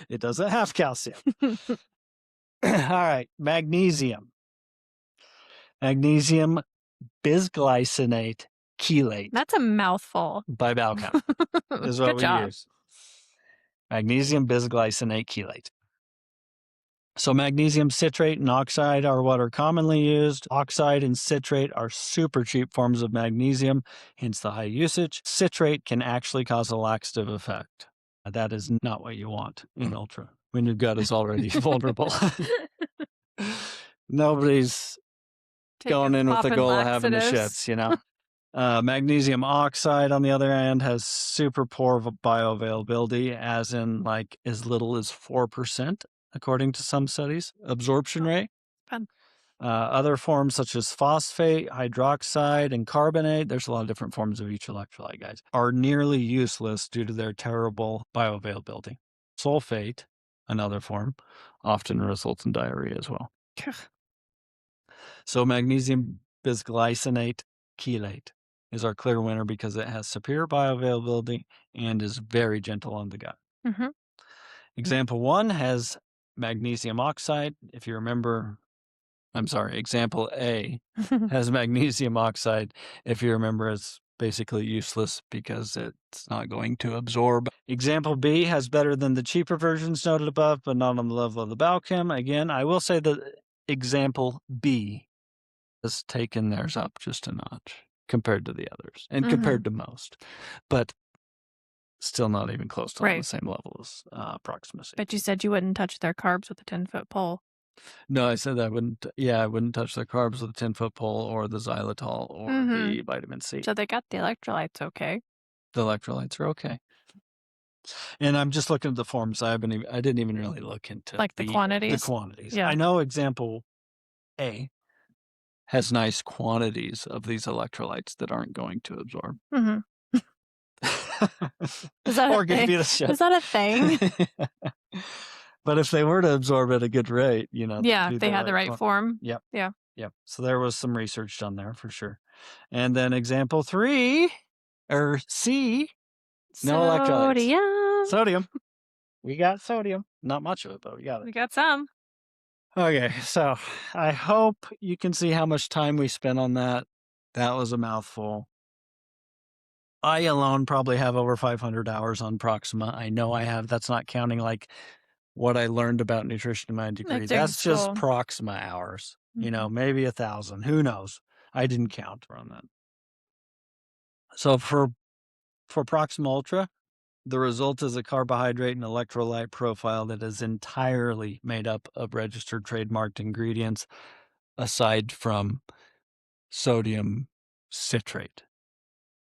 B: It doesn't have calcium. All right, magnesium. Magnesium bisglycinate chelate
A: That's a mouthful.
B: by Balchem is what
A: Good
B: we
A: job.
B: use. Magnesium bisglycinate chelate. So magnesium citrate and oxide are what are commonly used. Oxide and citrate are super cheap forms of magnesium, hence the high usage. Citrate can actually cause a laxative effect. That is not what you want in ultra when your gut is already vulnerable. Nobody's going in with the
A: Popping
B: goal of having the
A: laxatives.
B: shits, you know? Magnesium oxide, on the other hand, has super poor bioavailability, as in like as little as 4%, according to some studies, absorption
A: Oh,
B: rate.
A: fun.
B: Other forms such as phosphate, hydroxide, and carbonate, there's a lot of different forms of each electrolyte, guys, are nearly useless due to their terrible bioavailability. Sulfate, another form, often results in diarrhea as well. So magnesium bisglycinate chelate is our clear winner because it has superior bioavailability and is very gentle on the gut.
A: Mhm.
B: Example 1 has magnesium oxide. If you remember, I'm sorry, example A has magnesium oxide. If you remember, it's basically useless because it's not going to absorb. Example B has better than the cheaper versions noted above, but not on the level of the Balchem. Again, I will say that example B has taken theirs up just a notch compared to the others and
A: Mhm.
B: compared to most, but still not even close to on the
A: Right.
B: same level as Proxima.
A: But you said you wouldn't touch their carbs with a 10-foot pole.
B: No, I said I wouldn't. Yeah, I wouldn't touch the carbs with the 10-foot pole or the xylitol or
A: Mhm.
B: the vitamin C.
A: So they got the electrolytes okay.
B: The electrolytes are okay. And I'm just looking at the forms. I didn't even really look into
A: Like the
B: the
A: quantities.
B: quantities.
A: Yeah.
B: I know example A has nice quantities of these electrolytes that aren't going to absorb.
A: Mhm. Is that a
B: Or give
A: thing?
B: you the
A: Is
B: shit.
A: that a thing?
B: But if they were to absorb at a good rate, they'd
A: Yeah,
B: be
A: if they
B: the
A: had the
B: right
A: right
B: one.
A: form.
B: Yep,
A: Yeah.
B: yep. So there was some research done there for sure. And then example 3, or C, no electrolytes.
A: Sodium.
B: Sodium. We got sodium. Not much of it, but we got it.
A: We got some.
B: Okay, so I hope you can see how much time we spent on that. That was a mouthful. I alone probably have over 500 hours on Proxima. I know I have. That's not counting like what I learned about nutrition in my degree.
A: Like during
B: That's just
A: school.
B: Proxima hours,
A: Mhm.
B: maybe 1,000. Who knows? I didn't count on that. So for Proxima Ultra, the result is a carbohydrate and electrolyte profile that is entirely made up of registered trademarked ingredients, aside from sodium citrate.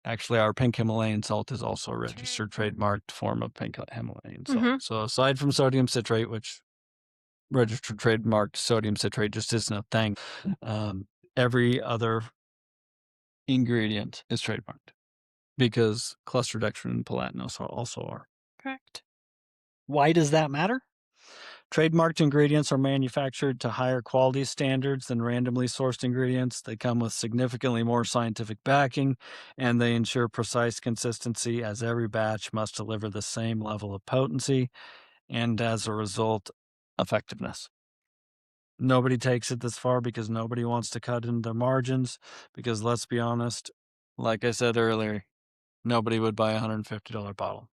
B: Actually, our pink Himalayan salt is also a registered trademarked form of pink Himalayan salt.
A: Mhm.
B: So aside from sodium citrate, which registered trademarked sodium citrate just isn't a thing, every other ingredient is trademarked because cluster dextrin and palatinose also are.
A: Correct.
B: Why does that matter? Trademarked ingredients are manufactured to higher quality standards than randomly sourced ingredients. They come with significantly more scientific backing, and they ensure precise consistency as every batch must deliver the same level of potency and, as a result, effectiveness. Nobody takes it this far because nobody wants to cut into their margins. Because let's be honest, like I said earlier, nobody would buy a $150 bottle.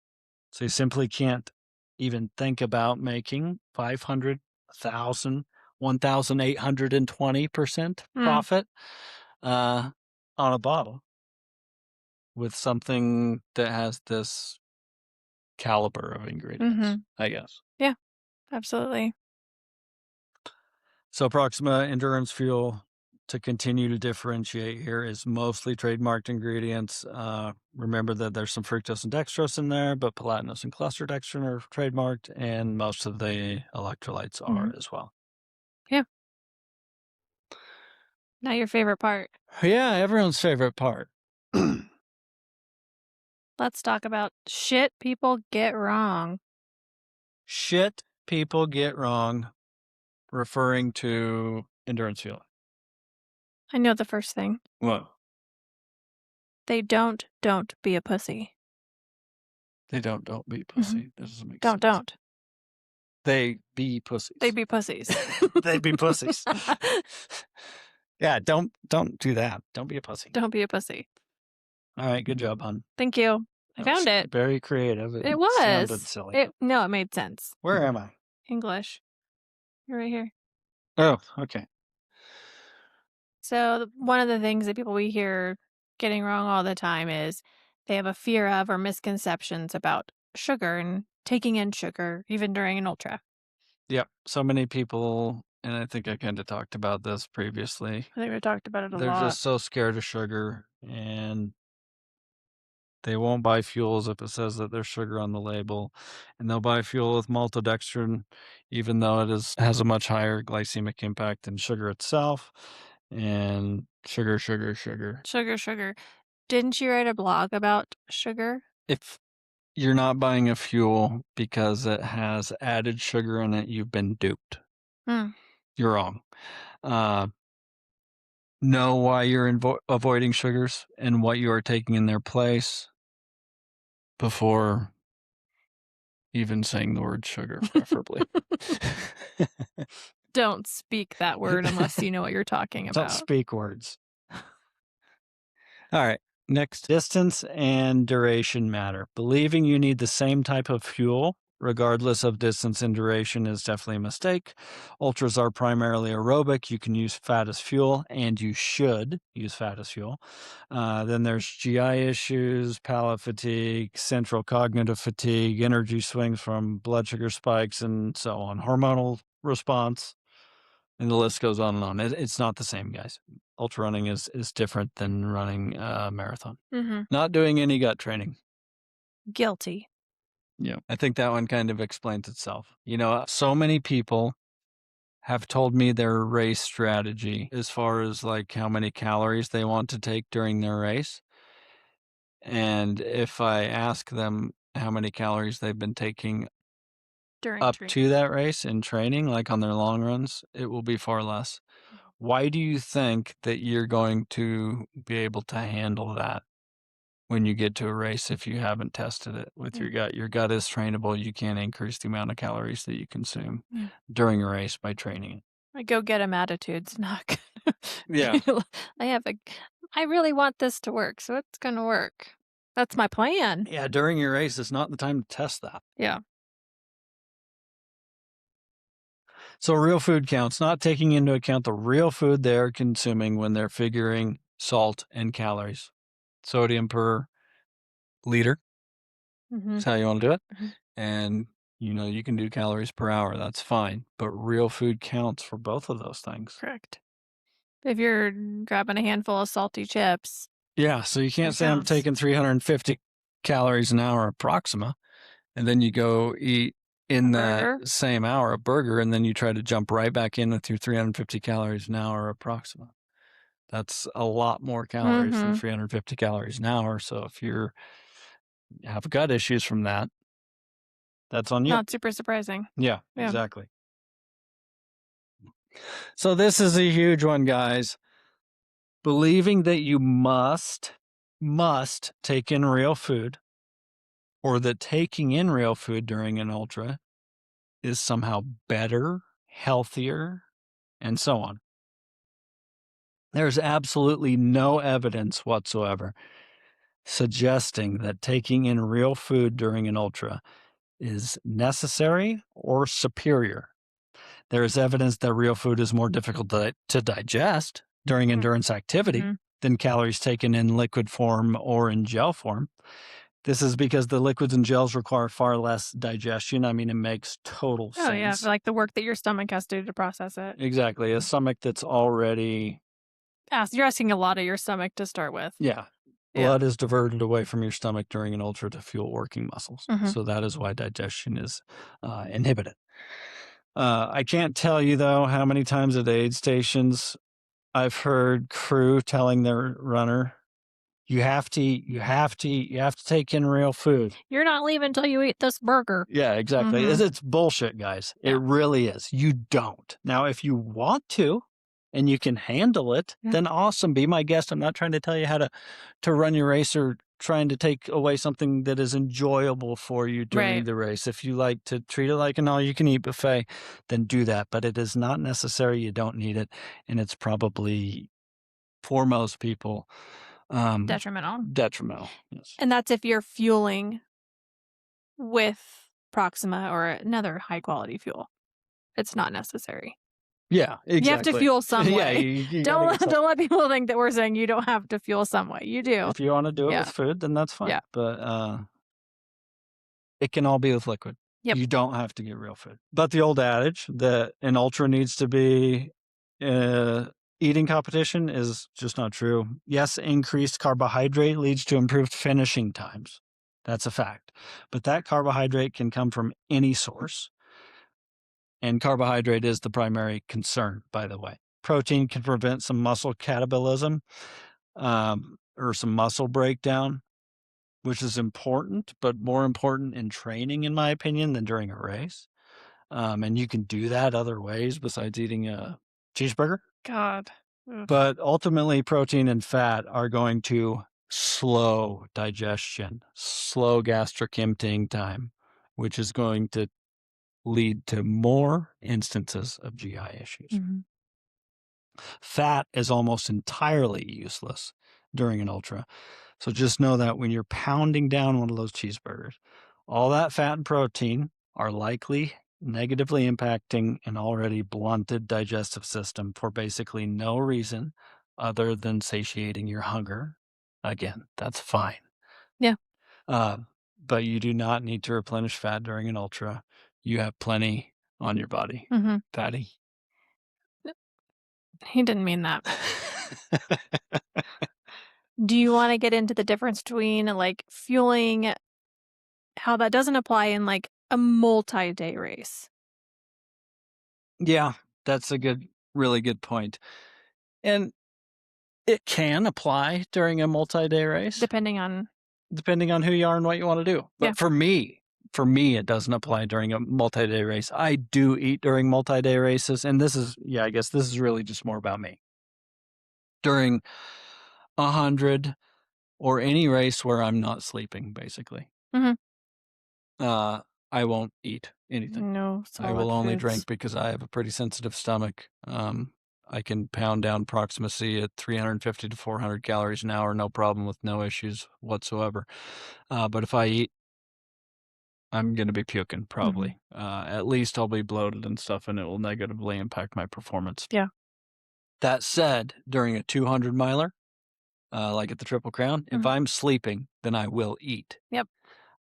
B: So you simply can't even think about making 500, 1,000, 1,820%
A: Mm.
B: profit on a bottle with something that has this caliber of ingredients,
A: Mhm.
B: I guess.
A: Yeah, absolutely.
B: So Proxima Endurance Fuel, to continue to differentiate here, is mostly trademarked ingredients. Remember that there's some fructose and dextrose in there, but palatinose and cluster dextrin are trademarked, and most of the electrolytes are
A: Mhm.
B: as well.
A: Yeah. Not your favorite part.
B: Yeah, everyone's favorite part.
A: Let's talk about shit people get wrong.
B: Shit people get wrong, referring to endurance fueling.
A: I know the first thing.
B: Whoa.
A: They don't be a pussy.
B: They don't be
A: Mhm.
B: pussy. That doesn't make sense.
A: Don't.
B: They be pussies.
A: They be pussies.
B: They be pussies. Yeah, don't do that. Don't be a pussy.
A: Don't be a pussy.
B: All right, good job, hon.
A: Thank you. I
B: That was
A: found it.
B: very creative.
A: It
B: Sounded
A: was.
B: silly.
A: No, it made sense.
B: Where am I?
A: English. You're right here.
B: Oh, okay.
A: So one of the things that people we hear getting wrong all the time is they have a fear of or misconceptions about sugar and taking in sugar even during an ultra.
B: Yep. So many people, and I think I kind of talked about this previously.
A: I think we talked about it a
B: They're
A: lot.
B: just so scared of sugar, and they won't buy fuels if it says that there's sugar on the label, and they'll buy fuel with maltodextrin, even though has a much higher glycemic impact than sugar itself. And sugar.
A: Sugar. Didn't you write a blog about sugar?
B: If you're not buying a fuel because it has added sugar in it, you've been duped.
A: Hmm.
B: You're wrong. Know why you're avoiding sugars and what you are taking in their place before even saying the word sugar, preferably.
A: Don't speak that word unless you know what you're talking
B: Don't
A: about.
B: speak words. All right. Next, distance and duration matter. Believing you need the same type of fuel, regardless of distance and duration, is definitely a mistake. Ultras are primarily aerobic. You can use fat as fuel, and you should use fat as fuel. Then there's GI issues, palate fatigue, central cognitive fatigue, energy swings from blood sugar spikes, and so on. Hormonal response, and the list goes on and on. It's not the same, guys. Ultra running is different than running a marathon.
A: Mm-hmm.
B: Not doing any gut training.
A: Guilty.
B: Yeah. I think that one kind of explains itself. So many people have told me their race strategy as far as like how many calories they want to take during their race. And if I ask them how many calories they've been taking
A: During
B: up
A: training.
B: to that race in training, like on their long runs, it will be far less. Why do you think that you're going to be able to handle that when you get to a race if you haven't tested it with your gut? Your gut is trainable. You can increase the amount of calories that you consume during a race by training it.
A: My go get 'em attitude's not gonna
B: Yeah.
A: I really want this to work, so it's gonna work. That's my plan.
B: Yeah, during your race, it's not the time to test that.
A: Yeah.
B: So real food counts, not taking into account the real food they're consuming when they're figuring salt and calories. Sodium per liter
A: Mm-hmm.
B: is how you want to do it.
A: Mhm.
B: And, you can do calories per hour. That's fine. But real food counts for both of those things.
A: Correct. If you're grabbing a handful of salty chips.
B: Yeah. So you can't
A: That
B: say I'm
A: counts.
B: taking 350 calories an hour of Proxima, and then you go eat in that
A: burger.
B: same hour a burger, and then you try to jump right back in with your 350 calories an hour of Proxima. That's a lot more calories than
A: Mhm.
B: 350 calories an hour. So if you have gut issues from that, that's on you.
A: Not super surprising.
B: Yeah,
A: Yeah.
B: exactly. So this is a huge one, guys. Believing that you must take in real food, or that taking in real food during an ultra is somehow better, healthier, and so on. There's absolutely no evidence whatsoever suggesting that taking in real food during an ultra is necessary or superior. There is evidence that real food is more difficult to digest during endurance activity
A: Mhm.
B: than calories taken in liquid form or in gel form. This is because the liquids and gels require far less digestion. I mean, it makes total
A: Oh, yeah,
B: sense.
A: like the work that your stomach has to do to process it.
B: Exactly. A stomach that's already,
A: You're asking a lot of your stomach to start with.
B: yeah.
A: Yeah.
B: Blood is diverted away from your stomach during an ultra to fuel working muscles.
A: Mhm.
B: So that is why digestion is inhibited. I can't tell you, though, how many times at aid stations I've heard crew telling their runner, "You have to eat, you have to eat, you have to take in real food."
A: You're not leaving until you eat this burger.
B: Yeah, exactly.
A: Mhm.
B: It's bullshit, guys. It
A: Yeah.
B: really is. You don't. Now, if you want to and you can handle it,
A: Yeah.
B: then awesome. Be my guest. I'm not trying to tell you how to run your race or trying to take away something that is enjoyable for you during
A: Right.
B: the race. If you like to treat it like an all-you-can-eat buffet, then do that. But it is not necessary. You don't need it, and it's probably for most people
A: Detrimental.
B: detrimental. Yes.
A: And that's if you're fueling with Proxima or another high quality fuel. It's not necessary.
B: Yeah,
A: You have to
B: exactly.
A: fuel some
B: Yeah,
A: way.
B: you got to
A: Don't
B: get
A: let
B: some.
A: don't let people think that we're saying you don't have to fuel some way. You do.
B: If you wanna do it with
A: Yeah.
B: food, then that's
A: Yeah.
B: fine, but, it can all be with liquid.
A: Yep.
B: You don't have to get real food. But the old adage that an ultra needs to be, uh, eating competition is just not true. Yes, increased carbohydrate leads to improved finishing times. That's a fact. But that carbohydrate can come from any source, and carbohydrate is the primary concern, by the way. Protein can prevent some muscle catabolism, or some muscle breakdown, which is important, but more important in training, in my opinion, than during a race. And you can do that other ways besides eating a cheeseburger.
A: God. Ugh.
B: But ultimately, protein and fat are going to slow digestion, slow gastric emptying time, which is going to lead to more instances of GI issues.
A: Mhm.
B: Fat is almost entirely useless during an ultra. So just know that when you're pounding down one of those cheeseburgers, all that fat and protein are likely negatively impacting an already blunted digestive system for basically no reason other than satiating your hunger. Again, that's fine.
A: Yeah.
B: Uh, but you do not need to replenish fat during an ultra. You have plenty on your body.
A: Mhm.
B: Fatty.
A: He didn't mean that. Do you wanna get into the difference between, like, fueling how that doesn't apply in, like, a multi-day race,
B: Yeah, that's a really good point. And it can apply during a multi-day race,
A: depending on
B: depending on who you are and what you wanna do.
A: yeah.
B: But for me, it doesn't apply during a multi-day race. I do eat during multi-day races, and this is I guess this is really just more about me. During 100 or any race where I'm not sleeping, basically,
A: Mhm.
B: uh, I won't eat anything.
A: No
B: I will
A: solid
B: only
A: foods.
B: drink because I have a pretty sensitive stomach. I can pound down Proxima C at 350 to 400 calories an hour, no problem with no issues whatsoever. But if I eat, I'm going to be puking
A: Mhm.
B: probably. At least I'll be bloated and stuff, and it will negatively impact my performance.
A: Yeah.
B: That said, during a 200 miler, like at the Triple Crown, if
A: Mhm.
B: I'm sleeping, then I will eat.
A: Yep.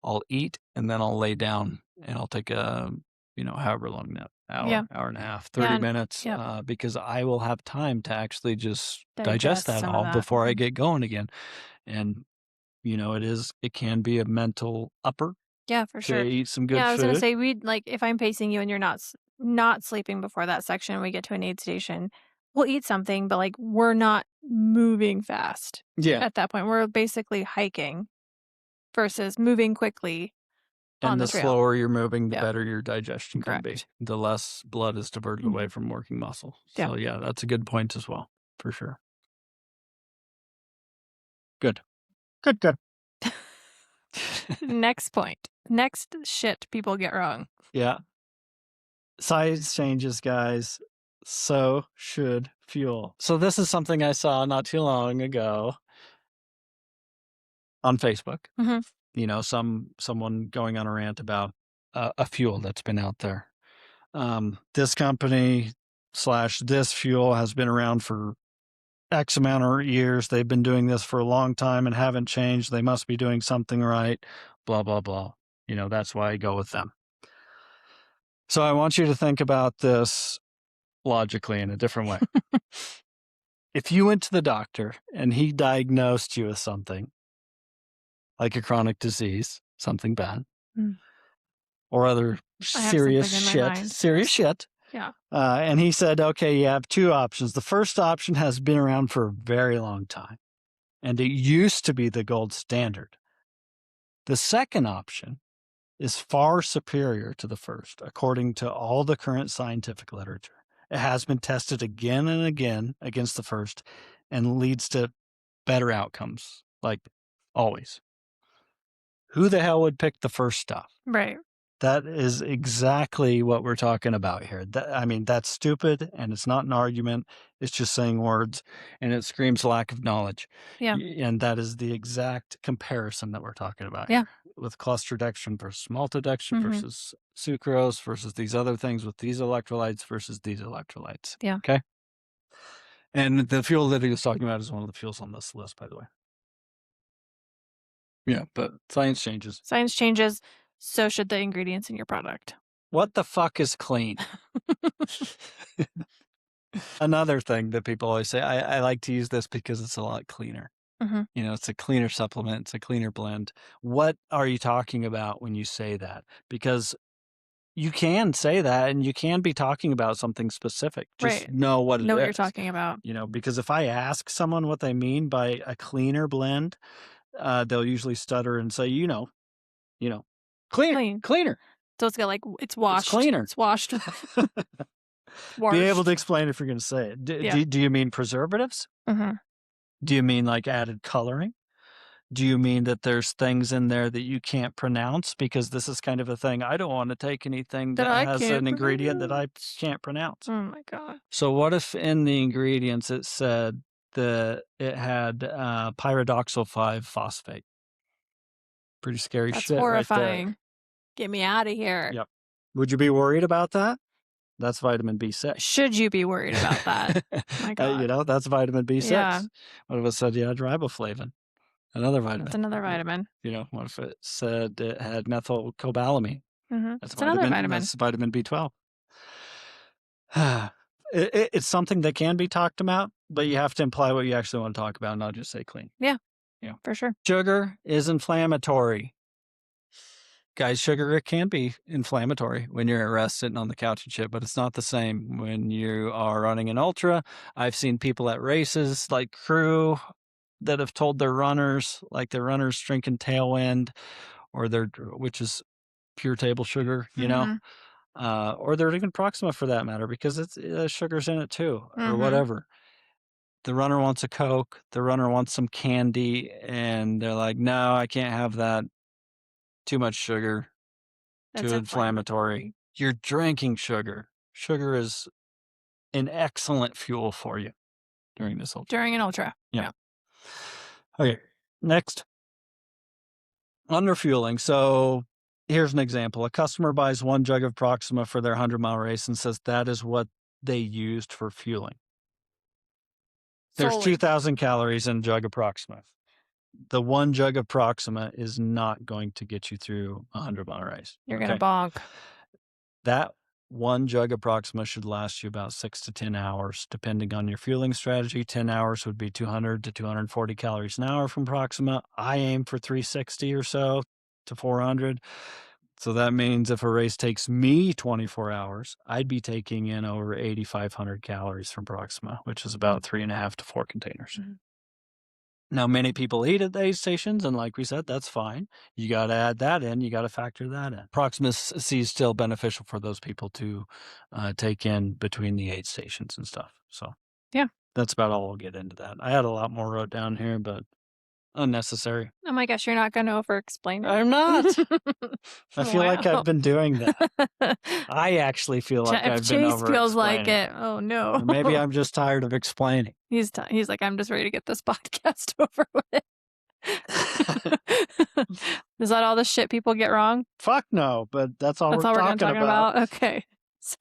B: I'll eat and then I'll lay down and I'll take a, however long that
A: Yeah.
B: hour and a half,
A: Yeah,
B: 30
A: and
B: minutes,
A: yep.
B: because I will have time to actually just digest
A: Digest
B: that
A: some of
B: all
A: that.
B: before I
A: Mhm.
B: get going again. And, it can be a mental upper
A: Yeah, for
B: to
A: sure.
B: eat some good
A: Yeah, I was gonna
B: food.
A: say we'd like if I'm pacing you and you're not sleeping before that section and we get to an aid station, we'll eat something, but like we're not moving fast
B: Yeah.
A: at that point. We're basically hiking versus moving quickly on
B: And
A: the
B: the
A: trail.
B: slower you're moving, the
A: Yep.
B: better your digestion can be.
A: Correct.
B: The less blood is diverted away
A: Mhm.
B: from working muscle.
A: Yeah.
B: So, yeah, that's a good point as well, for sure. Good. Good, good.
A: Next point. Next shit people get wrong.
B: Yeah. Size changes, guys. So should fuel. So this is something I saw not too long ago on Facebook.
A: Mhm.
B: Someone going on a rant about a fuel that's been out there. This company slash this fuel has been around for X amount of years. They've been doing this for a long time and haven't changed. They must be doing something right. Blah blah blah. That's why I go with them. So I want you to think about this logically in a different way. If you went to the doctor and he diagnosed you with something like a chronic disease, something bad,
A: Mm.
B: or other
A: I have something in my mind.
B: serious
A: Yes.
B: shit,
A: Yeah.
B: And he said, okay, you have two options. The first option has been around for a very long time, and it used to be the gold standard. The second option is far superior to the first, according to all the current scientific literature. It has been tested again and again against the first and leads to better outcomes, like always. Who the hell would pick the first stuff?
A: Right.
B: That is exactly what we're talking about here. I mean, that's stupid and it's not an argument. It's just saying words and it screams lack of knowledge.
A: Yeah.
B: And that is the exact comparison that we're talking about
A: Yeah.
B: here with clusterdextrin versus maltodextrin
A: Mhm.
B: versus sucrose versus these other things with these electrolytes versus these electrolytes.
A: Yeah.
B: Okay. And the fuel that he was talking about is one of the fuels on this list, by the way. Yeah, but science changes.
A: Science changes, so should the ingredients in your product.
B: What the fuck is clean? Another thing that people always say, I like to use this because it's a lot cleaner.
A: Mhm.
B: You know, it's a cleaner supplement, it's a cleaner blend. What are you talking about when you say that? Because you can say that and you can be talking about something specific. Just
A: Right.
B: know what it
A: Know what you're
B: is.
A: talking about.
B: You know, because if I ask someone what they mean by a cleaner blend, they'll usually stutter and say, cleaner,
A: Clean.
B: cleaner.
A: So it's got like it's
B: It's
A: washed.
B: cleaner.
A: It's washed.
B: Be able
A: Washed.
B: to explain if you're going to say it.
A: Yeah.
B: Do you mean preservatives?
A: Mhm.
B: Do you mean like added coloring? Do you mean that there's things in there that you can't pronounce? Because this is kind of a thing. I don't want to take anything
A: That
B: that
A: I
B: has
A: can't
B: an ingredient that I
A: pronounce.
B: can't pronounce.
A: Oh my god.
B: So what if in the ingredients it said that it had pyridoxal 5 phosphate? Pretty scary
A: That's
B: shit right
A: horrifying.
B: there.
A: Get me out of here.
B: Yep. Would you be worried about that? That's vitamin B6.
A: Should you be worried about that? My god.
B: That's vitamin B6.
A: Yeah.
B: What if it said you had riboflavin? Another vitamin.
A: That's another vitamin.
B: What if it said it had methylcobalamin?
A: Mhm.
B: That's
A: It's another vitamin.
B: That's vitamin B12. It's something that can be talked about, but you have to imply what you actually want to talk about, not just say clean.
A: Yeah.
B: Yeah.
A: For sure.
B: Sugar is inflammatory. Guys, sugar can be inflammatory when you're at rest sitting on the couch and shit, but it's not the same when you are running an ultra. I've seen people at races like crew that have told their runners, like their runners drinking Tailwind or which is pure table sugar,
A: Mhm.
B: or they're even Proxima for that matter, because it's sugar's in it too, or
A: Mhm.
B: whatever. The runner wants a Coke, the runner wants some candy, and they're like, no, I can't have that. Too much sugar,
A: That's
B: too inflammatory. You're drinking sugar. Sugar is an excellent fuel for you during this ultra.
A: During an ultra.
B: Yeah. Okay. Next, underfueling. So here's an example. A customer buys 1 jug of Proxima for their 100-mile race and says that is what they used for fueling. There's
A: Solely.
B: 2,000 calories in a jug of Proxima. The 1 jug of Proxima is not going to get you through a 100-mile race.
A: You're gonna bonk.
B: That 1 jug of Proxima should last you about 6 to 10 hours, depending on your fueling strategy. 10 hours would be 200 to 240 calories an hour from Proxima. I aim for 360 or so to 400. So that means if a race takes me 24 hours, I'd be taking in over 8,500 calories from Proxima, which is about 3.5 to 4 containers.
A: Mhm.
B: Now, many people eat at the aid stations, and like we said, that's fine. You got to add that in. You got to factor that in. Proxima C is still beneficial for those people to take in between the aid stations and stuff. So
A: Yeah.
B: that's about all we'll get into that. I had a lot more wrote down here, but unnecessary.
A: Oh my gosh, you're not gonna over-explain it?
B: I'm not. I feel like
A: Wow.
B: I've been doing that. I actually feel like
A: If
B: I've been
A: Chase feels like
B: over-explaining.
A: it, oh no.
B: Or maybe I'm just tired of explaining.
A: He's like, I'm just ready to get this podcast over with. Is that all the shit people get wrong?
B: Fuck no, but that's all
A: That's
B: we're
A: all we're gonna
B: talking
A: talk
B: about.
A: about? Okay.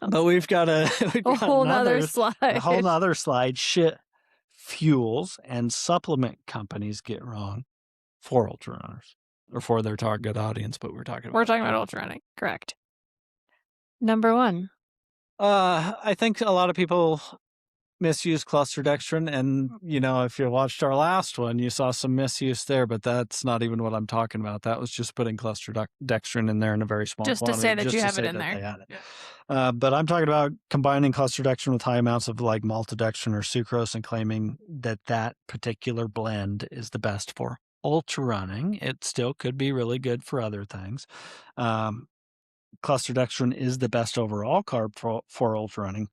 B: But we've got
A: a whole nother slide.
B: a whole nother slide. Shit fuels and supplement companies get wrong for ultra runners or for their target audience, but we're talking about
A: ultra running. Correct. Number 1.
B: I think a lot of people misuse clusterdextrin, and if you watched our last one, you saw some misuse there, but that's not even what I'm talking about. That was just putting clusterdextrin in there in a very small
A: Just to
B: quantity,
A: say that
B: just
A: you
B: to
A: have it
B: say
A: in
B: that they
A: there.
B: had it.
A: Yeah.
B: But I'm talking about combining clusterdextrin with high amounts of like maltodextrin or sucrose and claiming that that particular blend is the best for ultra running. It still could be really good for other things. Clusterdextrin is the best overall carb for ultra running.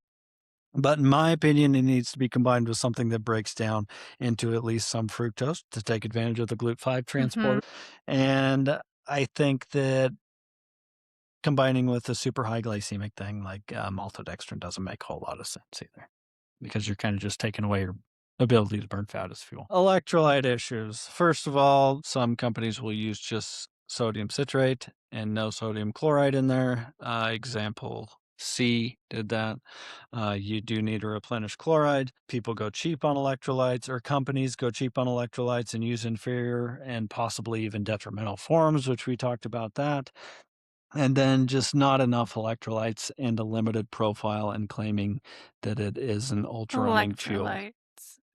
B: But in my opinion, it needs to be combined with something that breaks down into at least some fructose to take advantage of the GLUT5 transporter. And I think that combining with a super high glycemic thing like maltodextrin doesn't make a whole lot of sense either, because you're kind of just taking away your ability to burn fat as fuel. Electrolyte issues. First of all, some companies will use just sodium citrate and no sodium chloride in there. Example C did that. You do need to replenish chloride. People go cheap on electrolytes, or companies go cheap on electrolytes and use inferior and possibly even detrimental forms, which we talked about that. And then just not enough electrolytes and a limited profile, and claiming that it is an ultra running fuel.
A: Electrolytes.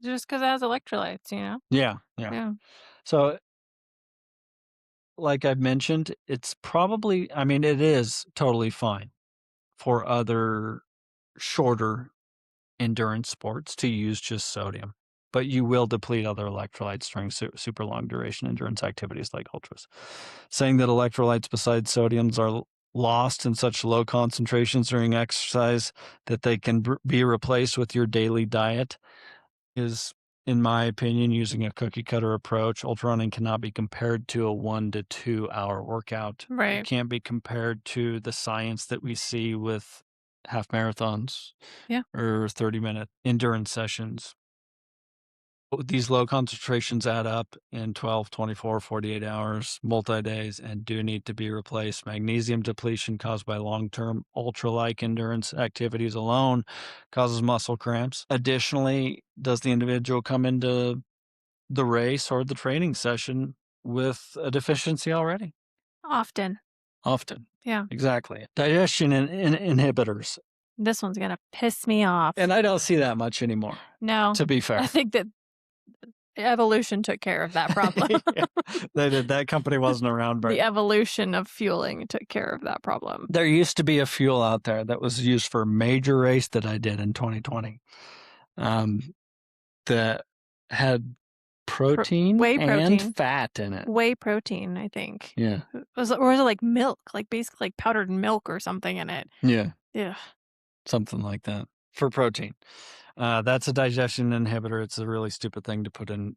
A: Just because it has electrolytes,
B: Yeah.
A: Yeah.
B: So, like I've mentioned, it's probably, it is totally fine for other shorter endurance sports to use just sodium, but you will deplete other electrolytes during super long duration endurance activities like ultras. Saying that electrolytes besides sodiums are lost in such low concentrations during exercise that they can be replaced with your daily diet is, in my opinion, using a cookie cutter approach. Ultra running cannot be compared to a 1 to 2 hour workout. It
A: Right.
B: can't be compared to the science that we see with half marathons.
A: Yeah.
B: Or 30-minute endurance sessions. These low concentrations add up in 12, 24, 48 hours, multi-days, and do need to be replaced. Magnesium depletion caused by long-term ultra-like endurance activities alone causes muscle cramps. Additionally, does the individual come into the race or the training session with a deficiency already?
A: Often.
B: Often.
A: Yeah.
B: Exactly. Digestion inhibitors.
A: This one's going to piss me off.
B: And I don't see that much anymore,
A: No.
B: to be fair.
A: I think that evolution took care of that problem.
B: Yeah, they did. That company wasn't around very
A: The evolution of fueling took care of that problem.
B: There used to be a fuel out there that was used for a major race that I did in 2020, that had protein
A: whey
B: and
A: protein.
B: fat in it.
A: Whey protein, I think.
B: Yeah.
A: Or was it like milk? Like basically like powdered milk or something in it.
B: Yeah.
A: Yeah.
B: Something like that for protein. That's a digestion inhibitor. It's a really stupid thing to put into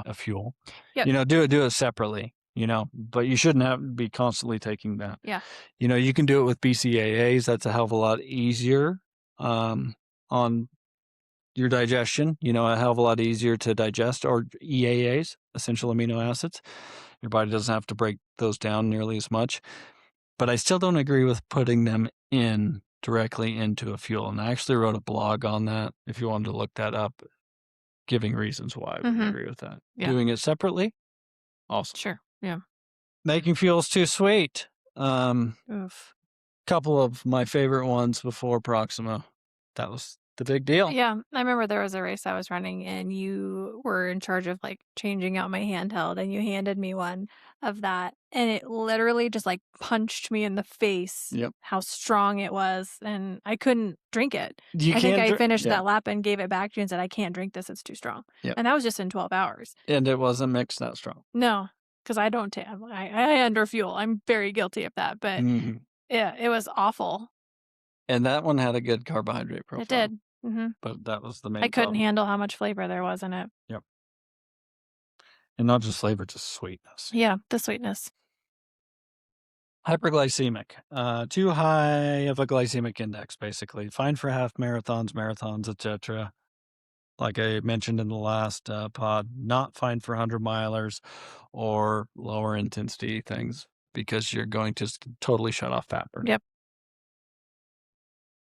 B: a fuel.
A: Yep.
B: Do it separately, but you shouldn't be constantly taking that.
A: Yeah.
B: You can do it with BCAAs. That's a hell of a lot easier on your digestion, a hell of a lot easier to digest, or EAAs, essential amino acids. Your body doesn't have to break those down nearly as much. But I still don't agree with putting them directly into a fuel. And I actually wrote a blog on that if you wanted to look that up, giving reasons why I wouldn't agree with that.
A: Yeah.
B: Doing it separately, awesome.
A: Sure. Yeah.
B: Making fuels too sweet.
A: Oof.
B: Couple of my favorite ones before Proxima. That was the big deal.
A: Yeah, I remember there was a race I was running and you were in charge of like changing out my handheld, and you handed me one of that, and it literally just like punched me in the face.
B: Yep.
A: How strong it was, and I couldn't drink it.
B: I
A: think I finished that lap and gave it back to you and said, I can't drink this, it's too strong.
B: Yep.
A: And that was just in 12 hours.
B: And it wasn't mixed that strong.
A: No, because I don't take, I underfuel. I'm very guilty of that, but yeah, it was awful.
B: And that one had a good carbohydrate profile.
A: It did.
B: But that was the main
A: I couldn't
B: problem.
A: handle how much flavor there was in it.
B: Yep. And not just flavor, just sweetness.
A: Yeah, the sweetness.
B: Hyperglycemic. Too high of a glycemic index, basically. Fine for half marathons, etc. Like I mentioned in the last pod, not fine for 100 milers or lower intensity things, because you're going to totally shut off fat burn.
A: Yep.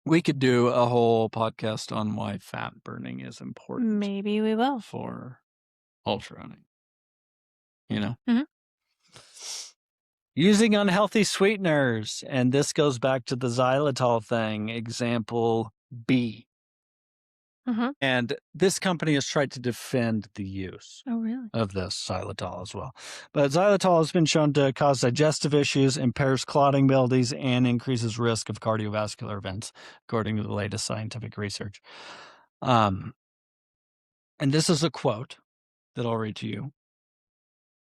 B: We could do a whole podcast on why fat burning is important.
A: Maybe we will.
B: For ultra running. Using unhealthy sweeteners. And this goes back to the xylitol thing. Example B.
A: Mhm.
B: And this company has tried to defend the use
A: Oh, really?
B: of this xylitol as well. But xylitol has been shown to cause digestive issues, impairs clotting abilities, and increases risk of cardiovascular events, according to the latest scientific research. Um, and this is a quote that I'll read to you.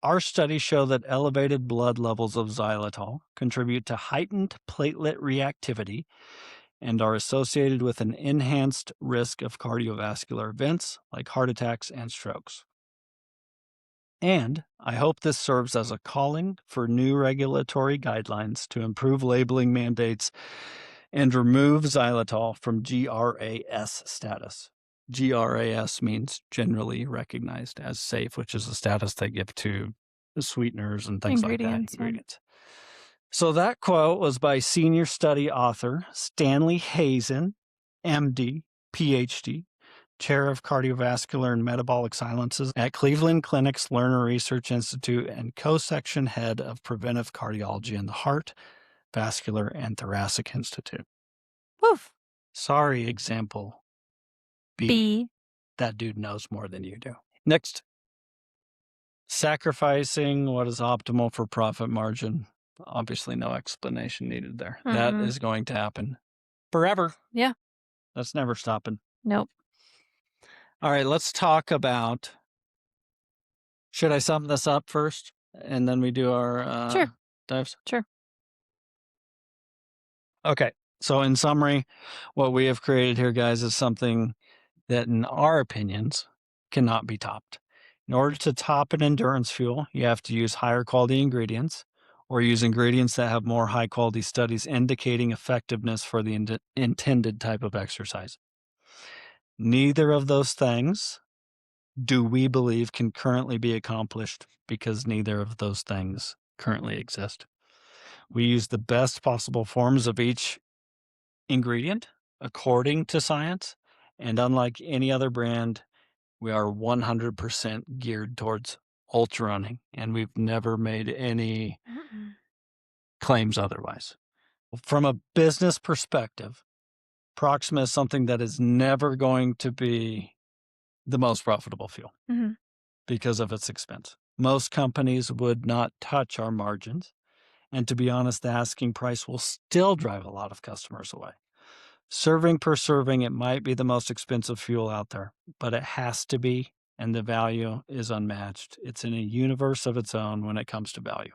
B: Our studies show that elevated blood levels of xylitol contribute to heightened platelet reactivity and are associated with an enhanced risk of cardiovascular events like heart attacks and strokes. And I hope this serves as a calling for new regulatory guidelines to improve labeling mandates and remove xylitol from GRAS status. GRAS means generally recognized as safe, which is a status they give to sweeteners and things like that,
A: Ingredients, yeah.
B: ingredients. So that quote was by senior study author Stanley Hazen, MD, PhD, chair of cardiovascular and metabolic sciences at Cleveland Clinic's Lerner Research Institute and co-section head of preventive cardiology in the Heart, Vascular, and Thoracic Institute.
A: Woof.
B: Sorry, example B.
A: B.
B: That dude knows more than you do. Next, sacrificing what is optimal for profit margin. Obviously, no explanation needed there. That
A: Mm-mm.
B: is going to happen forever.
A: Yeah.
B: That's never stopping.
A: Nope.
B: All right, let's talk about. Should I sum this up first and then we do our
A: Sure.
B: dives?
A: Sure.
B: Okay. So, in summary, what we have created here, guys, is something that, in our opinions, cannot be topped. In order to top an endurance fuel, you have to use higher quality ingredients or use ingredients that have more high quality studies indicating effectiveness for the intended type of exercise. Neither of those things do we believe can currently be accomplished because neither of those things currently exist. We use the best possible forms of each ingredient according to science, and unlike any other brand, we are 100% geared towards ultra running, and we've never made any
A: Mm-mm.
B: claims otherwise. From a business perspective, Proxima is something that is never going to be the most profitable fuel
A: Mm-hmm.
B: because of its expense. Most companies would not touch our margins. And to be honest, the asking price will still drive a lot of customers away. Serving per serving, it might be the most expensive fuel out there, but it has to be, and the value is unmatched. It's in a universe of its own when it comes to value.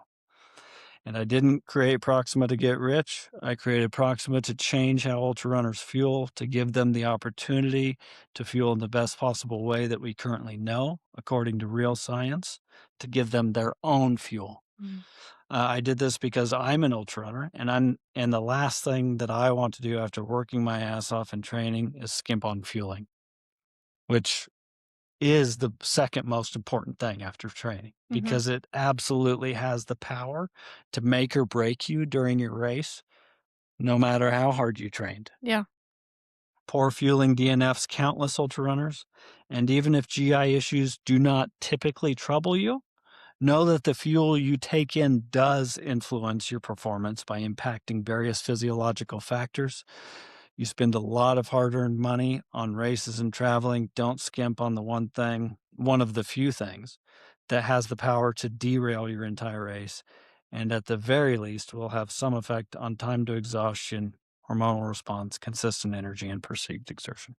B: And I didn't create Proxima to get rich. I created Proxima to change how ultra runners fuel, to give them the opportunity to fuel in the best possible way that we currently know, according to real science, to give them their own fuel.
A: Mm-hmm.
B: I did this because I'm an ultra runner, and the last thing that I want to do after working my ass off in training is skimp on fueling, which is the second most important thing after training
A: Mm-hmm.
B: because it absolutely has the power to make or break you during your race, no matter how hard you trained.
A: Yeah.
B: Poor fueling DNFs countless ultra runners, and even if GI issues do not typically trouble you, know that the fuel you take in does influence your performance by impacting various physiological factors. You spend a lot of hard earned money on races and traveling. Don't skimp on the one of the few things that has the power to derail your entire race. And at the very least, will have some effect on time to exhaustion, hormonal response, consistent energy, and perceived exertion.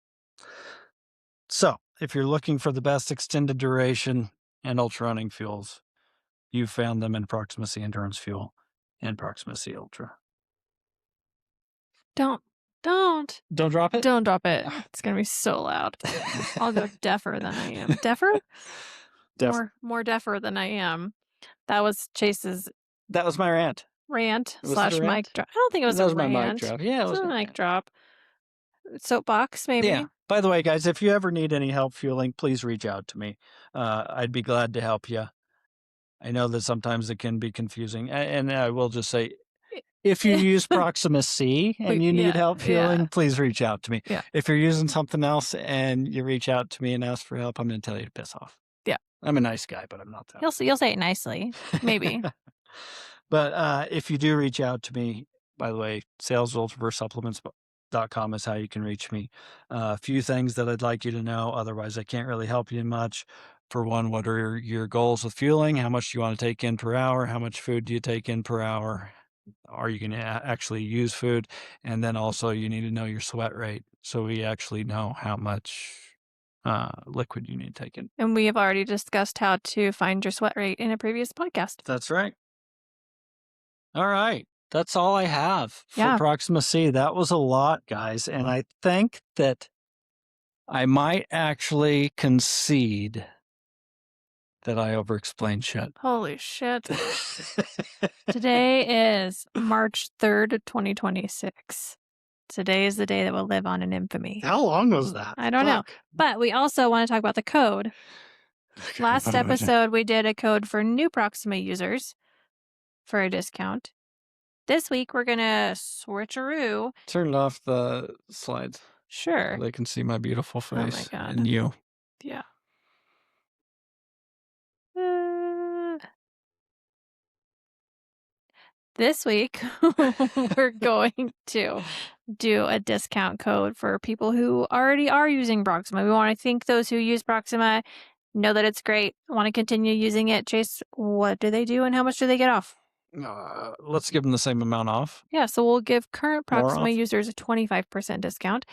B: So, if you're looking for the best extended duration and ultra running fuels, you found them in Proxima C Endurance Fuel and Proxima C Ultra.
A: Don't. Don't.
B: Don't drop it?
A: Don't drop it. It's gonna be so loud. I'll go deafer than I am. Deafer?
B: Def-
A: More deafer than I am. That was Chase's
B: that was my rant.
A: rant
B: Was it a
A: slash mic
B: rant?
A: drop. I don't think it was
B: That
A: a
B: was my mic
A: rant.
B: drop. Yeah, it
A: It's
B: was
A: a
B: my
A: mic
B: rant.
A: drop. Soapbox, maybe.
B: Yeah. By the way, guys, if you ever need any help fueling, please reach out to me. I'd be glad to help you. I know that sometimes it can be confusing. And I will just say, if you use Proxima C and you need help fueling, please reach out to me.
A: Yeah.
B: If you're using something else and you reach out to me and ask for help, I'm going to tell you to piss off.
A: Yeah.
B: I'm a nice guy, but I'm not that.
A: You'll say it nicely, maybe.
B: But if you do reach out to me, by the way, sales of Ultraverse supplements ultraverse.com is how you can reach me. A few things that I'd like you to know. Otherwise, I can't really help you much. For one, what are your goals with fueling? How much do you want to take in per hour? How much food do you take in per hour? Are you going to actually use food? And then also you need to know your sweat rate. So we actually know how much liquid you need to take in.
A: And we have already discussed how to find your sweat rate in a previous podcast.
B: That's right. All right. That's all I have for
A: Yeah.
B: Proxima C. That was a lot, guys. And I think that I might actually concede that I over-explained shit.
A: Holy shit. Today is March 3rd, 2026. Today is the day that will live on in infamy.
B: How long was that?
A: I don't know. But we also want to talk about the code. Last episode, we did a code for new Proxima users for a discount. This week, we're going to switcheroo.
B: Turn off the slides.
A: Sure.
B: So they can see my beautiful face.
A: Oh my God.
B: And you.
A: Yeah. This week, we're going to do a discount code for people who already are using Proxima. We want to thank those who use Proxima, know that it's great, want to continue using it. Chase, what do they do and how much do they get off?
B: Let's give them the same amount off.
A: Yeah, so we'll give current
B: More
A: Proxima
B: off?
A: users a 25% discount,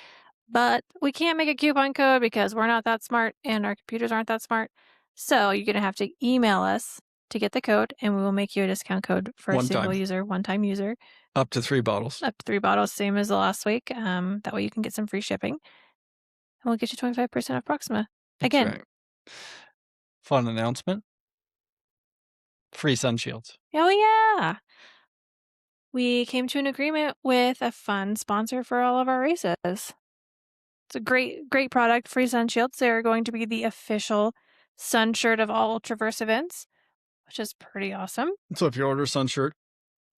A: but we can't make a coupon code because we're not that smart and our computers aren't that smart. So you're going to have to email us to get the code, and we will make you a discount code for a single user, one-time user.
B: Up to 3 bottles.
A: Up to 3 bottles, same as the last week. That way you can get some free shipping. And we'll get you 25% off Proxima. Again.
B: That's right. Fun announcement. Free sun shields.
A: Oh, yeah. We came to an agreement with a fun sponsor for all of our races. It's a great, great product, free sun shields. They're going to be the official sun shirt of all Ultraverse events, which is pretty awesome.
B: So if you order a sun shirt,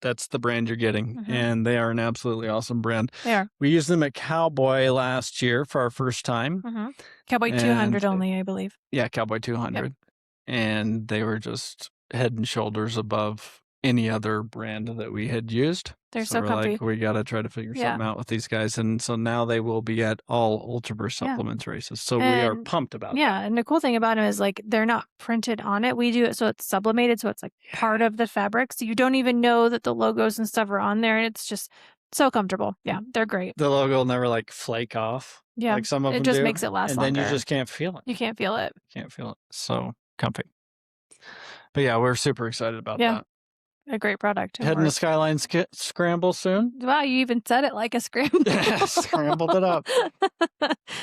B: that's the brand you're getting. And they are an absolutely awesome brand.
A: They are.
B: We used them at Cowboy last year for our first time.
A: Cowboy 200 only, I believe.
B: Yeah, Cowboy 200. Yep. And they were just head and shoulders above any other brand that we had used.
A: They're so comfy.
B: Like, we got to try to figure something out with these guys. And so now they will be at all Ultraverse supplements races. So we are pumped about that.
A: Yeah, and the cool thing about them is like they're not printed on it. We do it so it's sublimated, so it's like part of the fabric. So you don't even know that the logos and stuff are on there. And it's just so comfortable. Yeah, they're great.
B: The logo will never like flake off.
A: Yeah,
B: like some of them
A: it just
B: do,
A: makes it last
B: and
A: longer.
B: then you just can't feel it.
A: You can't feel it.
B: Can't feel it. So comfy. But yeah, we're super excited about that.
A: A great product.
B: Heading to Skyline Scramble soon.
A: Wow, you even said it like a scramble.
B: Yeah, scrambled it up.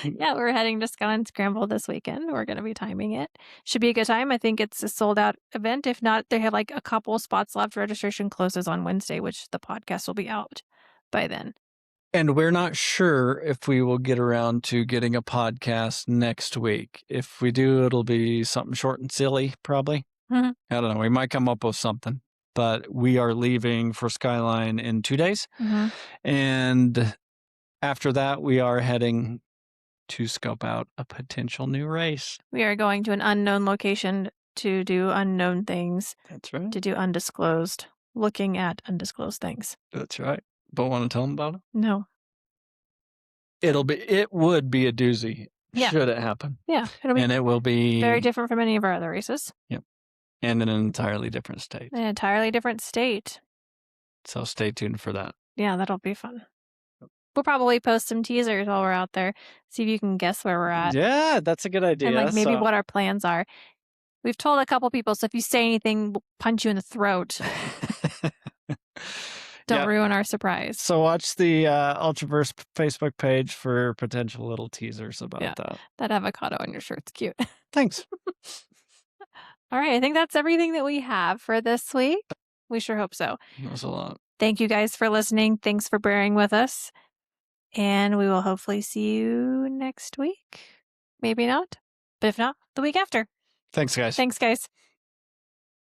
A: Yeah, we're heading to Skyline Scramble this weekend. We're going to be timing it. Should be a good time. I think it's a sold out event. If not, they have like a couple spots left. Registration closes on Wednesday, which the podcast will be out by then. And
B: we're not sure if we will get around to getting a podcast next week. If we do, it'll be something short and silly, probably. I don't know. We might come up with something. But we are leaving for Skyline in 2 days. And after that, we are heading to scope out a potential new race. We are going to an unknown location to do unknown things. That's right. To do undisclosed, looking at undisclosed things. That's right. Don't want to tell them about it? No. It would be a doozy. Should it happen. Yeah. It will be very different from any of our other races. Yep. And in an entirely different state. An entirely different state. So stay tuned for that. Yeah, that'll be fun. We'll probably post some teasers while we're out there. See if you can guess where we're at. Yeah, that's a good idea. And like maybe what our plans are. We've told a couple people, so if you say anything, we'll punch you in the throat. Don't ruin our surprise. So watch the Ultraverse Facebook page for potential little teasers about that. That avocado on your shirt's cute. Thanks. All right. I think that's everything that we have for this week. We sure hope so. That was a lot. Thank you guys for listening. Thanks for bearing with us. And we will hopefully see you next week. Maybe not. But if not, the week after. Thanks, guys. Thanks, guys.